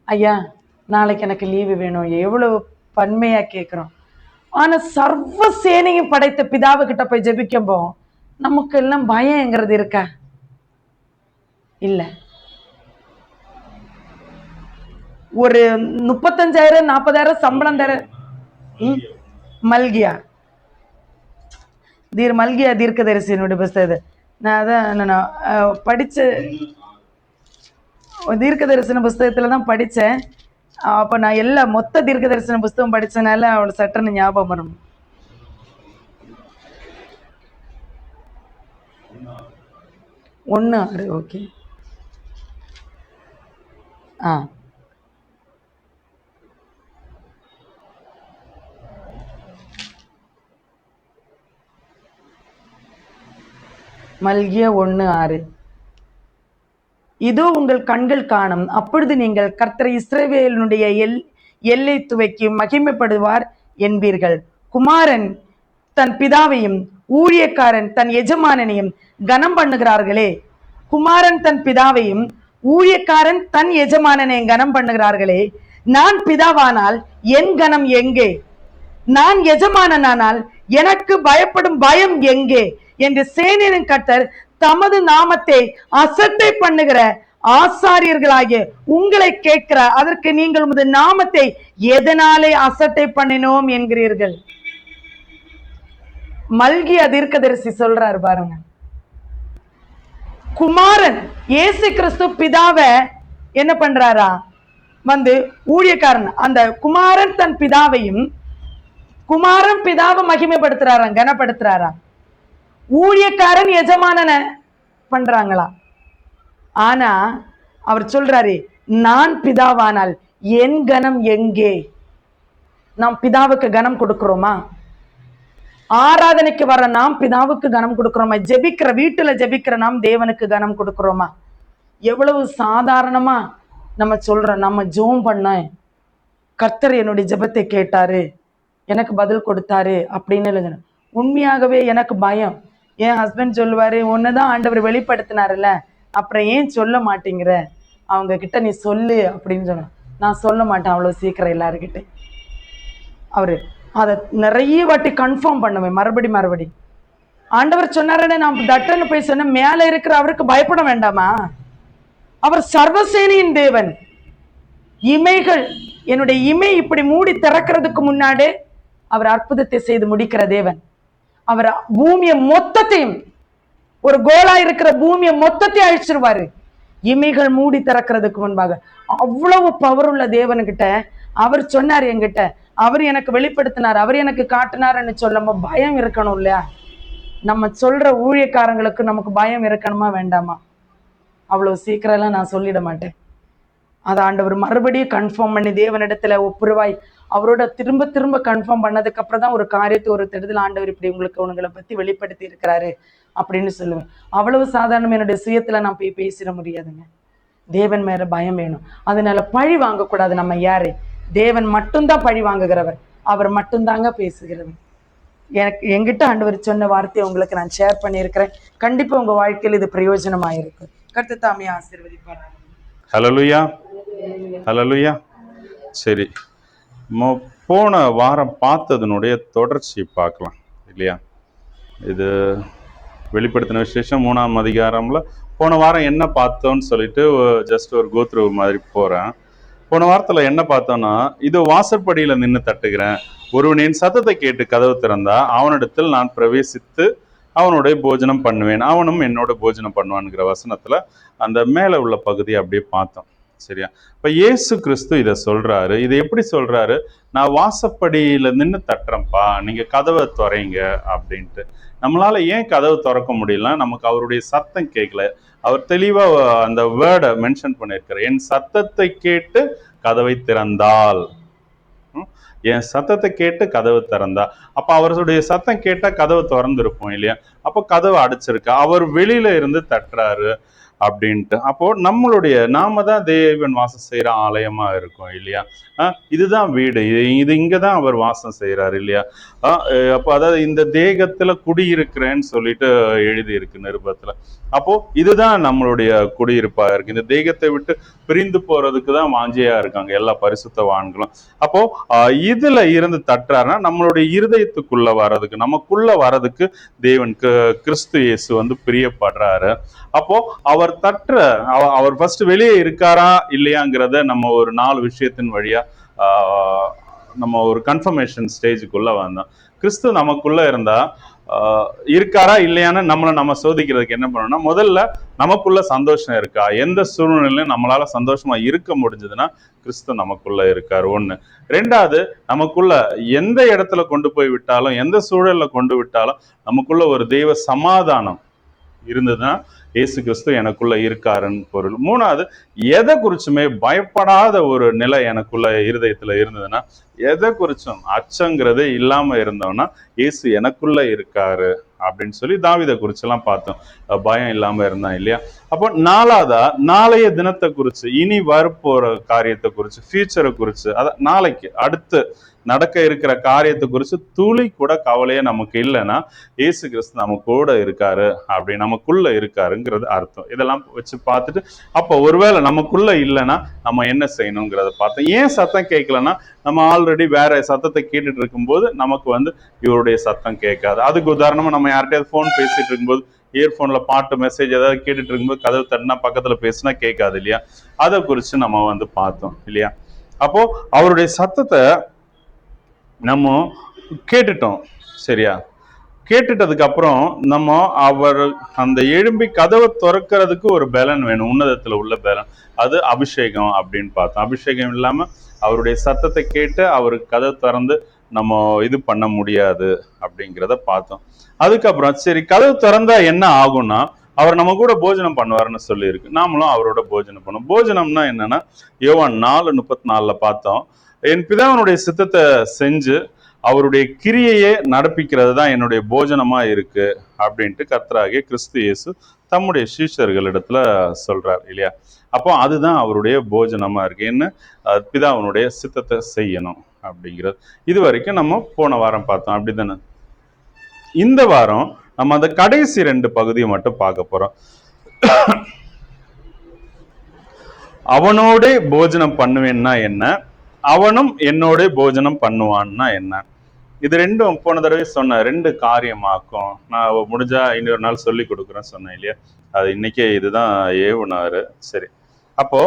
ஐயா நாளைக்கு எனக்கு லீவு வேணும், எவ்வளோ பன்மையாக கேட்குறோம். ஆனால் சர்வ சேனையும் படைத்த பிதாவுக்கிட்ட போய் ஜெபிக்கும்போ நமக்கு எல்லாம் பயங்கிறது இருக்கா? இல்லை. ஒரு 35,000 40,000 சம்பளம் தர மல்கியா தீர்க்கதரிசியினுடைய புஸ்தகம். நான் அதான் படிச்ச தீர்க்க தரிசன புஸ்தகத்துல தான் படித்தேன். அப்போ நான் எல்லா மொத்த தீர்க்க தரிசன புஸ்தகம் படித்தனால அவளை சட்டன்னு ஞாபகம் வரும். ஒன்று 6. ஓகே. மல்கியா 1:6. இதோ உங்கள் கண்கள் காணும், அப்பொழுது நீங்கள் கர்த்தர் இஸ்ரவேலினுடைய எல்லை துவைக்கு மகிமைப்படுவார் என்பீர்கள். குமாரன் தன் பிதாவையும் ஊழியக்காரன் தன் எஜமானனையும் கனம் பண்ணுகிறார்களே. குமாரன் தன் பிதாவையும் ஊழியக்காரன் தன் எஜமானனை கனம் பண்ணுகிறார்களே. நான் பிதாவானால் என் கனம் எங்கே? நான் எஜமானனானால் எனக்கு பயப்படும் பயம் எங்கே என்று சேனையின் கர்த்தர் தமது நாமத்தை அசட்டை பண்ணுகிற ஆசாரியர்களாகிய உங்களை கேட்கிறார். அதற்கு நீங்கள் உமது நாமத்தை எதனாலே அசட்டை பண்ணினோம் என்கிறீர்கள். மல்கியா தீர்க்கதரிசி சொல்றாரு பாருங்க, குமாரன் இயேசு கிறிஸ்து பிதாவை என்ன பண்றாரா, வந்து ஊழியக்காரன் அந்த குமாரன் தன் பிதாவையும், குமாரன் பிதாவை மகிமைப்படுத்துறாராம், கனப்படுத்துறாராம். ஊழியக்காரன் எஜமானன பண்றாங்களா. ஆனா அவர் சொல்றாரு, நான் பிதாவானால் என் கனம் எங்கே? நாம் பிதாவுக்கு கனம் கொடுக்கிறோமா? ஆராதனைக்கு வர நாம் பிதாவுக்கு கனம் கொடுக்கிறோமா? ஜெபிக்கிற வீட்டுல ஜெபிக்கிற நாம் தேவனுக்கு கனம் கொடுக்கிறோமா? எவ்வளவு சாதாரணமா நம்ம சொல்றோம், நம்ம ஜெபம் பண்ண கர்த்தர் என்னுடைய ஜெபத்தை கேட்டாரு, எனக்கு பதில் கொடுத்தாரு அப்படின்னு எழுதணும். உண்மையாகவே எனக்கு பயம். என் ஹஸ்பண்ட் சொல்லுவாரு, ஒன்னுதான் ஆண்டவர் வெளிப்படுத்தினாருல்ல, அப்புறம் ஏன் சொல்ல மாட்டேங்கிற, அவங்க கிட்ட நீ சொல்லு அப்படின்னு சொன்ன. நான் சொல்ல மாட்டேன் அவ்வளவு சீக்கிரம் எல்லாருக்கிட்ட. அவரு அதை நிறைய வாட்டி கன்ஃபார்ம் பண்ணுவேன், மறுபடி ஆண்டவர் சொன்னாருன்னு நான் தட்டன்னு போய் சொன்ன, மேல இருக்கிற அவருக்கு பயப்பட வேண்டாமா? அவர் சர்வசேனையின் தேவன். இமைகள், என்னுடைய இமை இப்படி மூடி திறக்கிறதுக்கு முன்னாடி அவர் அற்புதத்தை செய்து முடிக்கிற தேவன். அவர் பூமியை மொத்தத்தையும், ஒரு கோலா இருக்கிற பூமியை மொத்தத்தையும் அழிச்சிருவாரு இமைகள் மூடி திறக்கிறதுக்கு முன்பாக. அவ்வளவு பவர் உள்ள தேவன்கிட்ட அவர் சொன்னார், என்கிட்ட அவர் எனக்கு வெளிப்படுத்தினார், அவர் எனக்கு காட்டினார்ன்னு சொல்ல பயம் இருக்கணும் இல்லையா? நம்ம சொல்ற ஊழியக்காரங்களுக்கு நமக்கு பயம் இருக்கணுமா வேண்டாமா? அவ்வளவு சீக்கிரம் எல்லாம் நான் சொல்லிட மாட்டேன். அதை ஆண்டவர் மறுபடியும் கன்ஃபார்ம் பண்ணி தேவனிடத்துல ஒப்புருவாய் அவரோட திரும்ப கன்ஃபார்ம் பண்ணதுக்கு அப்புறம் தான் ஒரு காரியத்தை, ஒரு திட்டத்தில் ஆண்டவர் இப்படி உங்களை பத்தி வெளிப்படுத்தி இருக்கிறாரு அப்படின்னு சொல்லுவேன். அவ்வளவு சாதாரணம் என்னுடைய சுயத்துல நான் போய் பேசிட முடியாதுங்க. தேவன் மேல பயம் வேணும். அதனால பழி வாங்கக்கூடாது. நம்ம யாரு? தேவன் மட்டும்தான் பழி வாங்குகிறவர், அவர் மட்டும்தாங்க பேசுகிறவர். என்கிட்ட ஆண்டவர் சொன்ன வார்த்தையை உங்களுக்கு நான் ஷேர் பண்ணியிருக்கிறேன். கண்டிப்பா உங்க வாழ்க்கையில் இது பிரயோஜனமாயிருக்கு. கர்த்தர் தாமே ஆசீர்வதிப்பார். ஹல்லேலூயா, ஹல்லேலூயா. சரி, போன வாரம் பார்த்ததனுடைய தொடர்ச்சி பார்க்கலாம் இல்லையா? இது வெளிப்படுத்தின விசேஷம் 3ஆம் அதிகாரம்ல போன வாரம் என்ன பார்த்தோன்னு சொல்லிட்டு ஜஸ்ட் ஒரு கோத்ரூ மாதிரி போறேன். போன வாரத்துல என்ன பார்த்தோம்னா, இது வாசற்படியில நின்று தட்டுகிறேன், ஒருவன் என் சத்தத்தை கேட்டு கதவு திறந்தா அவனிடத்தில் நான் பிரவேசித்து அவனுடைய போஜனம் பண்ணுவேன், அவனும் என்னோட போஜனம் பண்ணுவான்ங்கிற வசனத்துல அந்த மேல உள்ள பகுதியை அப்படியே பார்த்தோம். சரியா? இப்ப இயேசு கிறிஸ்து இதை சொல்றாரு. இதை எப்படி சொல்றாரு? நான் வாசப்படியில நின்று தட்டுறேன்ப்பா, நீங்க கதவை துறைங்க அப்படின்ட்டு. நம்மளால ஏன் கதவு திறக்க முடியல? நமக்கு அவருடைய சத்தம் கேட்கல. அவர் தெளிவா அந்த வேர்டை மென்ஷன் பண்ணியிருக்காரு, என் சத்தத்தை கேட்டு கதவை திறந்தால், என் சத்தத்தை கேட்டு கதவு திறந்தா. அப்ப அவருடைய சத்தம் கேட்டா கதவு திறந்துருப்போம் இல்லையா? அப்போ கதவு அடைச்சிருக்கு, அவர் வெளியில இருந்து தட்டுறாரு அப்படின்ட்டு. அப்போ நாம தான் தேவன் வாசம் செய்யற ஆலயமா இருக்கும் இல்லையா? இதுதான் வீடு, இது இங்கதான் அவர் வாசம் செய்யறாரு இல்லையா? அப்போ அதாவது இந்த தேகத்துல குடியிருக்கிறேன்னு சொல்லிட்டு எழுதி இருக்கு நிருபத்துல. அப்போ இதுதான் நம்மளுடைய குடியிருப்பா இருக்கு. இந்த தேகத்தை விட்டு பிரிந்து போறதுக்கு தான் வாஞ்சியா இருக்காங்க எல்லா பரிசுத்தவான்களும். அப்போ இதுல இருந்து தட்டுறாருன்னா நம்மளுடைய இருதயத்துக்குள்ள வர்றதுக்கு, நமக்குள்ள வர்றதுக்கு தேவனுக்கு கிறிஸ்து இயேசு வந்து பிரியப்படுறாரு. அப்போ அவர் அவர் ஃபர்ஸ்ட் வெளியே இருக்காரா இல்லையாங்கிறத நம்ம ஒரு 4 விஷயத்தின் வழியா நம்ம ஒரு கன்ஃபர்மேஷன் ஸ்டேஜுக்குள்ள வந்தோம். கிறிஸ்து நமக்குள்ள இருந்தா இருக்காரா இல்லையான்னு நம்ம சோதிக்கிறதுக்கு என்ன பண்ணணும்னா, முதல்ல நமக்குள்ள சந்தோஷம் இருக்கா, எந்த சூழ்நிலையிலும் நம்மளால சந்தோஷமா இருக்க முடிஞ்சதுன்னா கிறிஸ்து நமக்குள்ள இருக்காரு. 1. 2வது, நமக்குள்ள எந்த இடத்துல கொண்டு போய் விட்டாலும், எந்த சூழல்ல கொண்டு விட்டாலும் நமக்குள்ள ஒரு தெய்வ சமாதானம் இருந்ததுன்னா இயேசு கிறிஸ்து எனக்குள்ள இருக்காருன்னு பொருள். 3வது, எதை குறிச்சுமே பயப்படாத ஒரு நிலை எனக்குள்ள இருதயத்துல இருந்ததுன்னா, எதை குறிச்சும் அச்சங்கிறது இல்லாம இருந்தோம்னா இயேசு எனக்குள்ள இருக்காரு அப்படின்னு சொல்லி தாவீதை குறிச்செல்லாம் பார்த்தோம், பயம் இல்லாம இருந்தான் இல்லையா? அப்போ 4வதா, நாளைய தினத்தை குறிச்சு, இனி வரப்போற காரியத்தை குறிச்சு, ஃபியூச்சரை குறிச்சு, நாளைக்கு அடுத்து நடக்க இருக்கிற காரியத்தை குறித்து துளி கூட கவலையே நமக்கு இல்லைன்னா இயேசு கிறிஸ்து நம்ம கூட இருக்காரு, அப்படி நமக்குள்ள இருக்காருங்கிறது அர்த்தம். இதெல்லாம் வச்சு பார்த்துட்டு அப்போ ஒருவேளை நமக்குள்ள இல்லைன்னா நம்ம என்ன செய்யணுங்கிறத பார்த்தோம். ஏன் சத்தம் கேட்கலன்னா, நம்ம ஆல்ரெடி வேற சத்தத்தை கேட்டுட்டு இருக்கும்போது நமக்கு வந்து இவருடைய சத்தம் கேட்காது. அதுக்கு உதாரணமா நம்ம யார்கிட்டயாவது ஃபோன் பேசிட்டு இருக்கும்போது இயர்போன்ல பாட்டு மெசேஜ் ஏதாவது கேட்டுட்டு இருக்கும்போது கதவு தட்டினா பக்கத்துல பேசினா கேட்காது இல்லையா? அதை குறித்து நம்ம வந்து பார்த்தோம் இல்லையா? அப்போ அவருடைய சத்தத்தை நம்ம கேட்டுட்டோம். சரியா? கேட்டுட்டதுக்கு அப்புறம் நம்ம அவர் அந்த எழும்பி கதவை திறக்கிறதுக்கு ஒரு பலன் வேணும், உன்னதத்துல உள்ள பலன். அது அபிஷேகம் அப்படின்னு பார்த்தோம். அபிஷேகம் இல்லாம அவருடைய சத்தத்தை கேட்டு அவருக்கு கதவை திறந்து நம்ம இது பண்ண முடியாது அப்படிங்கிறத பார்த்தோம். அதுக்கப்புறம் சரி கதவு திறந்தா என்ன ஆகும்னா அவர் நம்ம கூட போஜனம் பண்ணுவாருன்னு சொல்லியிருக்கு. நாமளும் அவரோட போஜனம் பண்ணுவோம். போஜனம்னா என்னன்னா யோவான் 4:34 பார்த்தோம். என் பிதாவினுடைய சித்தத்தை செஞ்சு அவருடைய கிரியையே நடப்பிக்கிறது தான் என்னுடைய போஜனமா இருக்கு அப்படின்ட்டு கர்த்தராகிய கிறிஸ்து இயேசு தம்முடைய சீஷர்களிடத்துல சொல்றார் இல்லையா? அப்போ அதுதான் அவருடைய போஜனமா இருக்கு. என்ன? பிதாவினுடைய சித்தத்தை செய்யணும் அப்படிங்கிறது. இது வரைக்கும் நம்ம போன வாரம் பார்த்தோம், அப்படித்தானே? இந்த வாரம் நம்ம அந்த கடைசி 2 பகுதியை மட்டும் பார்க்க போறோம். அவனோட போஜனம் பண்ணுவேன்னா என்ன, அவனும் என்னோட போஜனம் பண்ணுவான்னா என்ன? இது ரெண்டும் போன தடவை சொன்ன 2 காரியமாக்கும். நான் முடிஞ்சா இன்னொரு நாள் சொல்லி கொடுக்குறேன் சொன்னேன் இல்லையா? அது இன்னைக்கே இதுதான் ஏவுனாரு. சரி, அப்போ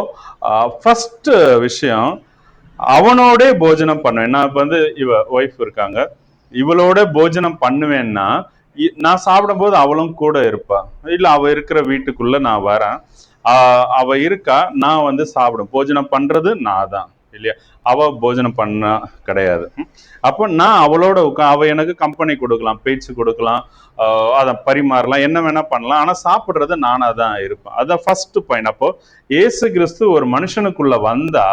ஃபர்ஸ்ட் விஷயம், அவனோட போஜனம் பண்ணுவேன். நான் இப்ப வந்து ஒய்ஃப் இருக்காங்க, இவளோட போஜனம் பண்ணுவேன்னா நான் சாப்பிடும் போது அவளும் கூட இருப்பா. இல்ல அவ இருக்கிற வீட்டுக்குள்ள நான் வரேன், அவ இருக்கா, நான் வந்து சாப்பிடும் போஜனம் பண்றது நான் தான் இல்லையா? அவ போஜனம் பண்ண கிடையாது. அப்போ நான் அவளோட அவ எனக்கு கம்பெனி கொடுக்கலாம், பேச்சு கொடுக்கலாம், அதை பரிமாறலாம், என்ன வேணா பண்ணலாம். ஆனா சாப்பிடுறது நானா தான் இருப்பேன். அதான் ஃபர்ஸ்ட் பாயிண்ட். அப்போ இயேசு கிறிஸ்து ஒரு மனுஷனுக்குள்ள வந்தா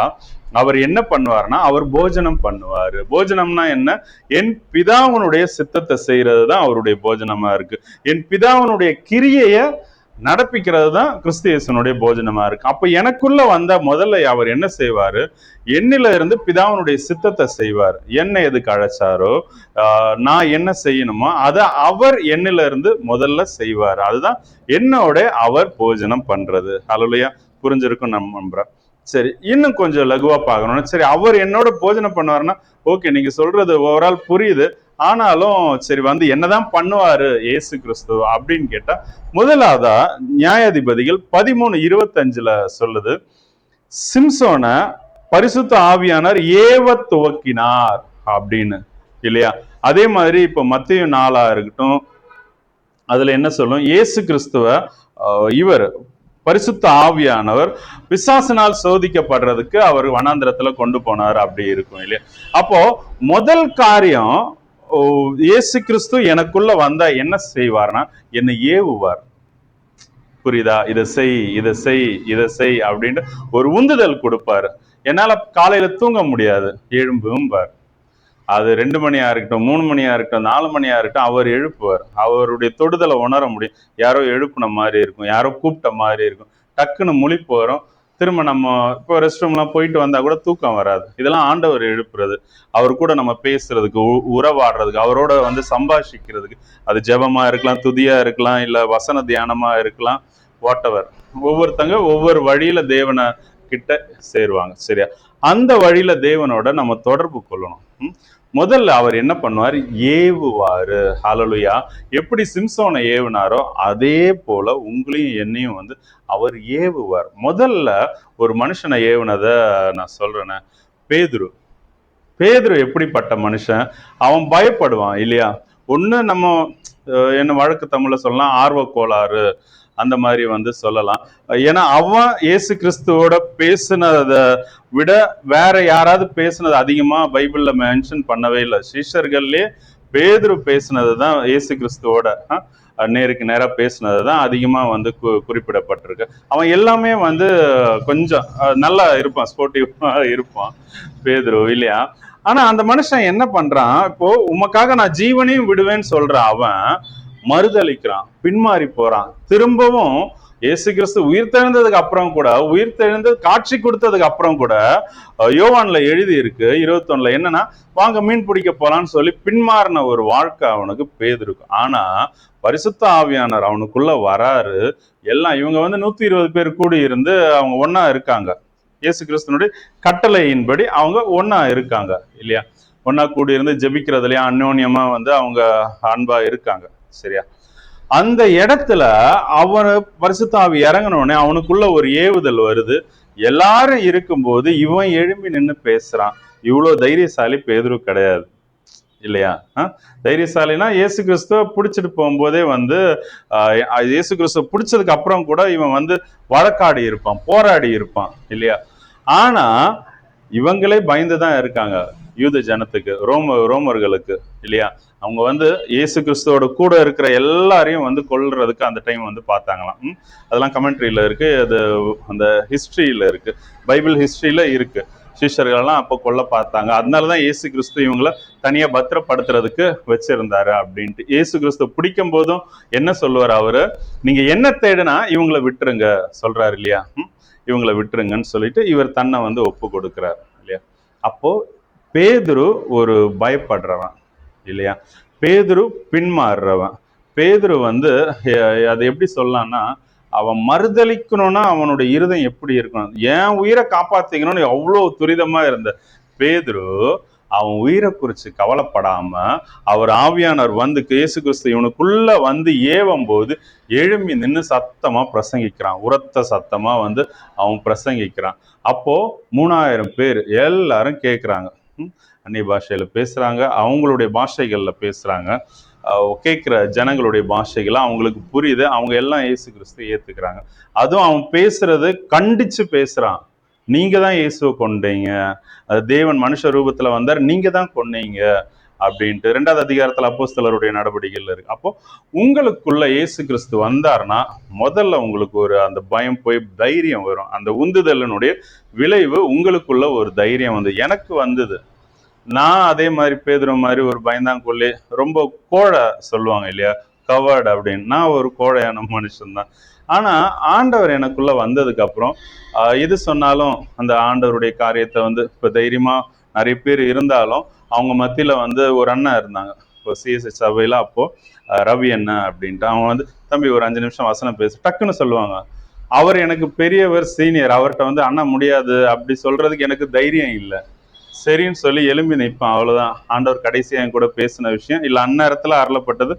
அவர் என்ன பண்ணுவார்னா அவர் போஜனம் பண்ணுவாரு. போஜனம்னா என்ன? என் பிதாவினுடைய சித்தத்தை செய்யறது தான் அவருடைய போஜனமா இருக்கு. என் பிதாவினுடைய கிரியைய நடப்பிக்கிறது தான் கிறிஸ்து இயேசுனுடைய போஜனமா இருக்கு. அப்ப எனக்குள்ள வந்த முதல்ல அவர் என்ன செய்வாரு? என்னில இருந்து பிதாவினுடைய சித்தத்தை செய்வார். என்ன எதுக்கு அழைச்சாரோ, நான் என்ன செய்யணுமோ அதை அவர் என்னில இருந்து முதல்ல செய்வார். அதுதான் என்னோட அவர் போஜனம் பண்றது. அல்லேலூயா. புரிஞ்சிருக்கும் நம்ம நம்புறேன். சரி, இன்னும் கொஞ்சம் லகுவா பார்க்கணும். சரி, அவர் என்னோட போஜனம் பண்ணுவாருன்னா ஓகே, நீங்க சொல்றது ஓவரால் புரியுது. ஆனாலும் சரி வந்து என்னதான் பண்ணுவாரு இயேசு கிறிஸ்து அப்படின்னு கேட்டா, முதலாவதா நியாயாதிபதிகள் 13:25 சொல்லுது, சிம்சோனை பரிசுத்த ஆவியானவர் ஏவ துவக்கினார் அப்படின்னு இல்லையா? அதே மாதிரி இப்ப மத்தேயு 4 இருக்கட்டும், அதுல என்ன சொல்லும்? இயேசு கிறிஸ்துவ இவர் பரிசுத்த ஆவியானவர் பிசாசினால் சோதிக்கப்படுறதுக்கு அவர் வனாந்திரத்துல கொண்டு போனார் அப்படி இருக்கும் இல்லையா? அப்போ முதல் காரியம், இயேசு கிறிஸ்து எனக்குள்ள வந்தா என்ன செய்வார்னா என்னை ஏவுவார். புரியுதா? இதை செய், இதை செய், இதை செய் அப்படின்ட்டு ஒரு உந்துதல் கொடுப்பாரு. என்னால காலையில தூங்க முடியாது, எழும்பும்பார். அது 2 மணியா இருக்கட்டும், 3 மணியா இருக்கட்டும், 4 மணியா இருக்கட்டும், அவர் எழுப்புவார். அவருடைய தொடுதலை உணர முடியும். யாரோ எழுப்புன மாதிரி இருக்கும், யாரோ கூப்பிட்ட மாதிரி இருக்கும். டக்குன்னு முழிப்பு வரும். திரும்ப நம்ம இப்போ ரெஸ்ட் ரூம்லாம் போயிட்டு வந்தா கூட தூக்கம் வராது. இதெல்லாம் ஆண்டவர் எழுப்புறது. அவர் கூட நம்ம பேசுறதுக்கு, உறவாடுறதுக்கு, அவரோட வந்து சம்பாஷிக்கிறதுக்கு. அது ஜெபமா இருக்கலாம், துதியா இருக்கலாம், இல்ல வசன தியானமா இருக்கலாம், வாட் எவர். ஒவ்வொருத்தங்க ஒவ்வொரு வழியில தேவனை கிட்ட சேருவாங்க. சரியா? அந்த வழியில தேவனோட நம்ம தொடர்பு கொள்ளணும். முதல்ல அவர் என்ன பண்ணுவார்? ஏவுவாரு. ஹல்லேலூயா. எப்படி சிம்சோனை ஏவுனாரோ அதே போல உங்களையும் என்னையும் வந்து அவர் ஏவுவார். முதல்ல ஒரு மனுஷனை ஏவுனதை நான் சொல்றேனே, பேதுரு எப்படிப்பட்ட மனுஷன்? அவன் பயப்படுவான் இல்லையா? ஒண்ணு நம்ம என்ன வழக்கு தமிழ்ல சொல்லலாம், ஆர்வ கோளாறு அந்த மாதிரி வந்து சொல்லலாம். ஏன்னா அவன் இயேசு கிறிஸ்துவோட பேசுனதை விட வேற யாராவது பேசுனது அதிகமா பைபிள்ல மென்ஷன் பண்ணவே இல்லை. சீஷர்கள்லயே பேதுரு பேசுனது தான் இயேசு கிறிஸ்துவோட நேருக்கு நேரா பேசுனது தான் அதிகமா வந்து குறிப்பிடப்பட்டிருக்கு. அவன் எல்லாமே வந்து கொஞ்சம் நல்லா இருப்பான், ஸ்போர்ட்டிவா இருப்பான் பேதுரு இல்லையா? ஆனா அந்த மனுஷன் என்ன பண்றான்? இப்போ உமக்காக நான் ஜீவனையும் விடுவேன்னு சொல்ற அவன் மறுதளிக்கிறான், பின்மாறி போறான். திரும்பவும் இயேசு கிறிஸ்து உயிர்த்தெழுந்ததுக்கு அப்புறம் கூட, உயிர்த்தெழுந்து காட்சி கொடுத்ததுக்கு அப்புறம் கூட யோவான்ல எழுதி இருக்கு 21 என்னன்னா, வாங்க மீன் பிடிக்க போலான்னு சொல்லி பின்மாறின ஒரு வாழ்க்கை அவனுக்கு பேதுருக்கு. ஆனா பரிசுத்த ஆவியானவர் அவனுக்குள்ள வராரு. எல்லாம் இவங்க வந்து 120 பேர் கூடி இருந்து அவங்க ஒன்னா இருக்காங்க. இயேசு கிறிஸ்துனுடைய கட்டளையின்படி அவங்க ஒன்னா இருக்காங்க இல்லையா? ஒன்னா கூடி இருந்து ஜெபிக்கிறதுலயா அந்யோன்யமா வந்து அவங்க அன்பா இருக்காங்க. சரியா? அந்த இடத்துல அவன் பரிசுத்த ஆவி இறங்கினோடனே அவனுக்குள்ள ஒரு ஏவுதல் வருது. எல்லாரும் இருக்கும்போது இவன் எழும்பி நின்று பேசுறான். இவ்வளவு தைரியசாலி பேதுரு கிடையாது இல்லையா? தைரியசாலினா இயேசு கிறிஸ்துவ பிடிச்சிட்டு போகும்போதே வந்து இயேசு கிறிஸ்துவ பிடிச்சதுக்கு அப்புறம் கூட இவன் வந்து வழக்காடி இருப்பான், போராடி இருப்பான் இல்லையா? ஆனா இவங்களே பயந்துதான் இருக்காங்க யூத ஜனத்துக்கு, ரோமர்களுக்கு இல்லையா? அவங்க வந்து இயேசு கிறிஸ்துவோட கூட இருக்கிற எல்லாரையும் வந்து கொல்றதுக்கு அந்த டைம் வந்து பார்த்தாங்களாம். அதெல்லாம் கமெண்ட்ரியில இருக்கு, அது அந்த ஹிஸ்டரியில இருக்கு, பைபிள் ஹிஸ்டரியில இருக்கு. சிஷ்யர்கள்லாம் அப்போ கொல்ல பார்த்தாங்க. அதனாலதான் இயேசு கிறிஸ்து இவங்களை தனியா பத்திரப்படுத்துறதுக்கு வச்சிருந்தாரு அப்படின்ட்டு. இயேசு கிறிஸ்து பிடிக்கும் போதும் என்ன சொல்லுவார் அவரு, நீங்க என்ன தேடுனா இவங்களை விட்டுருங்க சொல்றாரு இல்லையா? இவங்களை விட்டுருங்கன்னு சொல்லிட்டு இவர் தன்னை வந்து ஒப்பு கொடுக்கிறார் இல்லையா? அப்போ பேதுரு ஒரு பயப்படுறவன் இல்லையா? பேதுரு பின்மாறுறவன். பேதுரு வந்து அது எப்படி சொல்லலாம்னா, அவன் மறுதளிக்கணும்னா அவனுடைய இருதயம் எப்படி இருக்கணும், என் உயிரை காப்பாத்திக்கணும்னு அவ்வளவு துரிதமா இருந்த பேதுரு அவன் உயிரை குறிச்சு கவலைப்படாம அவர் ஆவியானவர் வந்து இயேசு கிறிஸ்து இவனுக்குள்ள வந்து ஏவும் போது எழும்பி நின்று சத்தமா பிரசங்கிக்கிறான். உரத்த சத்தமா வந்து அவன் பிரசங்கிக்கிறான். அப்போ 3000 பேர் எல்லாரும் கேட்குறாங்க. அந்நிய பாஷையில பேசுறாங்க, அவங்களுடைய பாஷைகள்ல பேசுறாங்க. கேட்கிற ஜனங்களுடைய பாஷைகளை அவங்களுக்கு புரியுது. அவங்க எல்லாம் இயேசு கிறிஸ்து ஏத்துக்கிறாங்க. அதுவும் அவன் பேசுறது கண்டிச்சு பேசுறான். நீங்க தான் இயேசுவை கொண்டீங்க, தேவன் மனுஷ ரூபத்துல வந்தார், நீங்க தான் கொன்னீங்க அப்படின்ட்டு 2வது அதிகாரத்துல அப்போஸ்தலருடைய நடவடிக்கைகள் இருக்கு. அப்போ உங்களுக்குள்ள இயேசு கிறிஸ்து வந்தார்னா முதல்ல உங்களுக்கு ஒரு அந்த பயம் போய் தைரியம் வரும். அந்த உந்துதலினுடைய விளைவு உங்களுக்குள்ள ஒரு தைரியம் வந்து எனக்கு வந்தது. நான் அதே மாதிரி பேதுரு மாதிரி ஒரு பயந்தாங்கொள்ளே, ரொம்ப கோழை சொல்லுவாங்க இல்லையா, கவர்டு அப்படின்னு, நான் ஒரு கோழையான மனுஷன்தான். ஆனா ஆண்டவர் எனக்குள்ள வந்ததுக்கு அப்புறம் எது சொன்னாலும் அந்த ஆண்டவருடைய காரியத்தை வந்து இப்ப தைரியமா நிறைய பேர் இருந்தாலும் அவங்க மத்தியில வந்து ஒரு அண்ணன் இருந்தாங்க இப்போ சிஎஸ்எஸ் சபையில. அப்போ ரவி அண்ணன் அப்படின்ட்டு அவங்க வந்து தம்பி ஒரு 5 நிமிஷம் வசனம் பேசு டக்குன்னு சொல்லுவாங்க. அவர் எனக்கு பெரியவர், சீனியர், அவர்கிட்ட வந்து அண்ணா முடியாது அப்படி சொல்றதுக்கு எனக்கு தைரியம் இல்லை. சரின்னு சொல்லி எலும்பி நிற்பான், அவ்வளவுதான். ஆண்டவர் கடைசியா என் கூட பேசின விஷயம் இல்லை, அந்நேரத்துல அருளப்பட்டது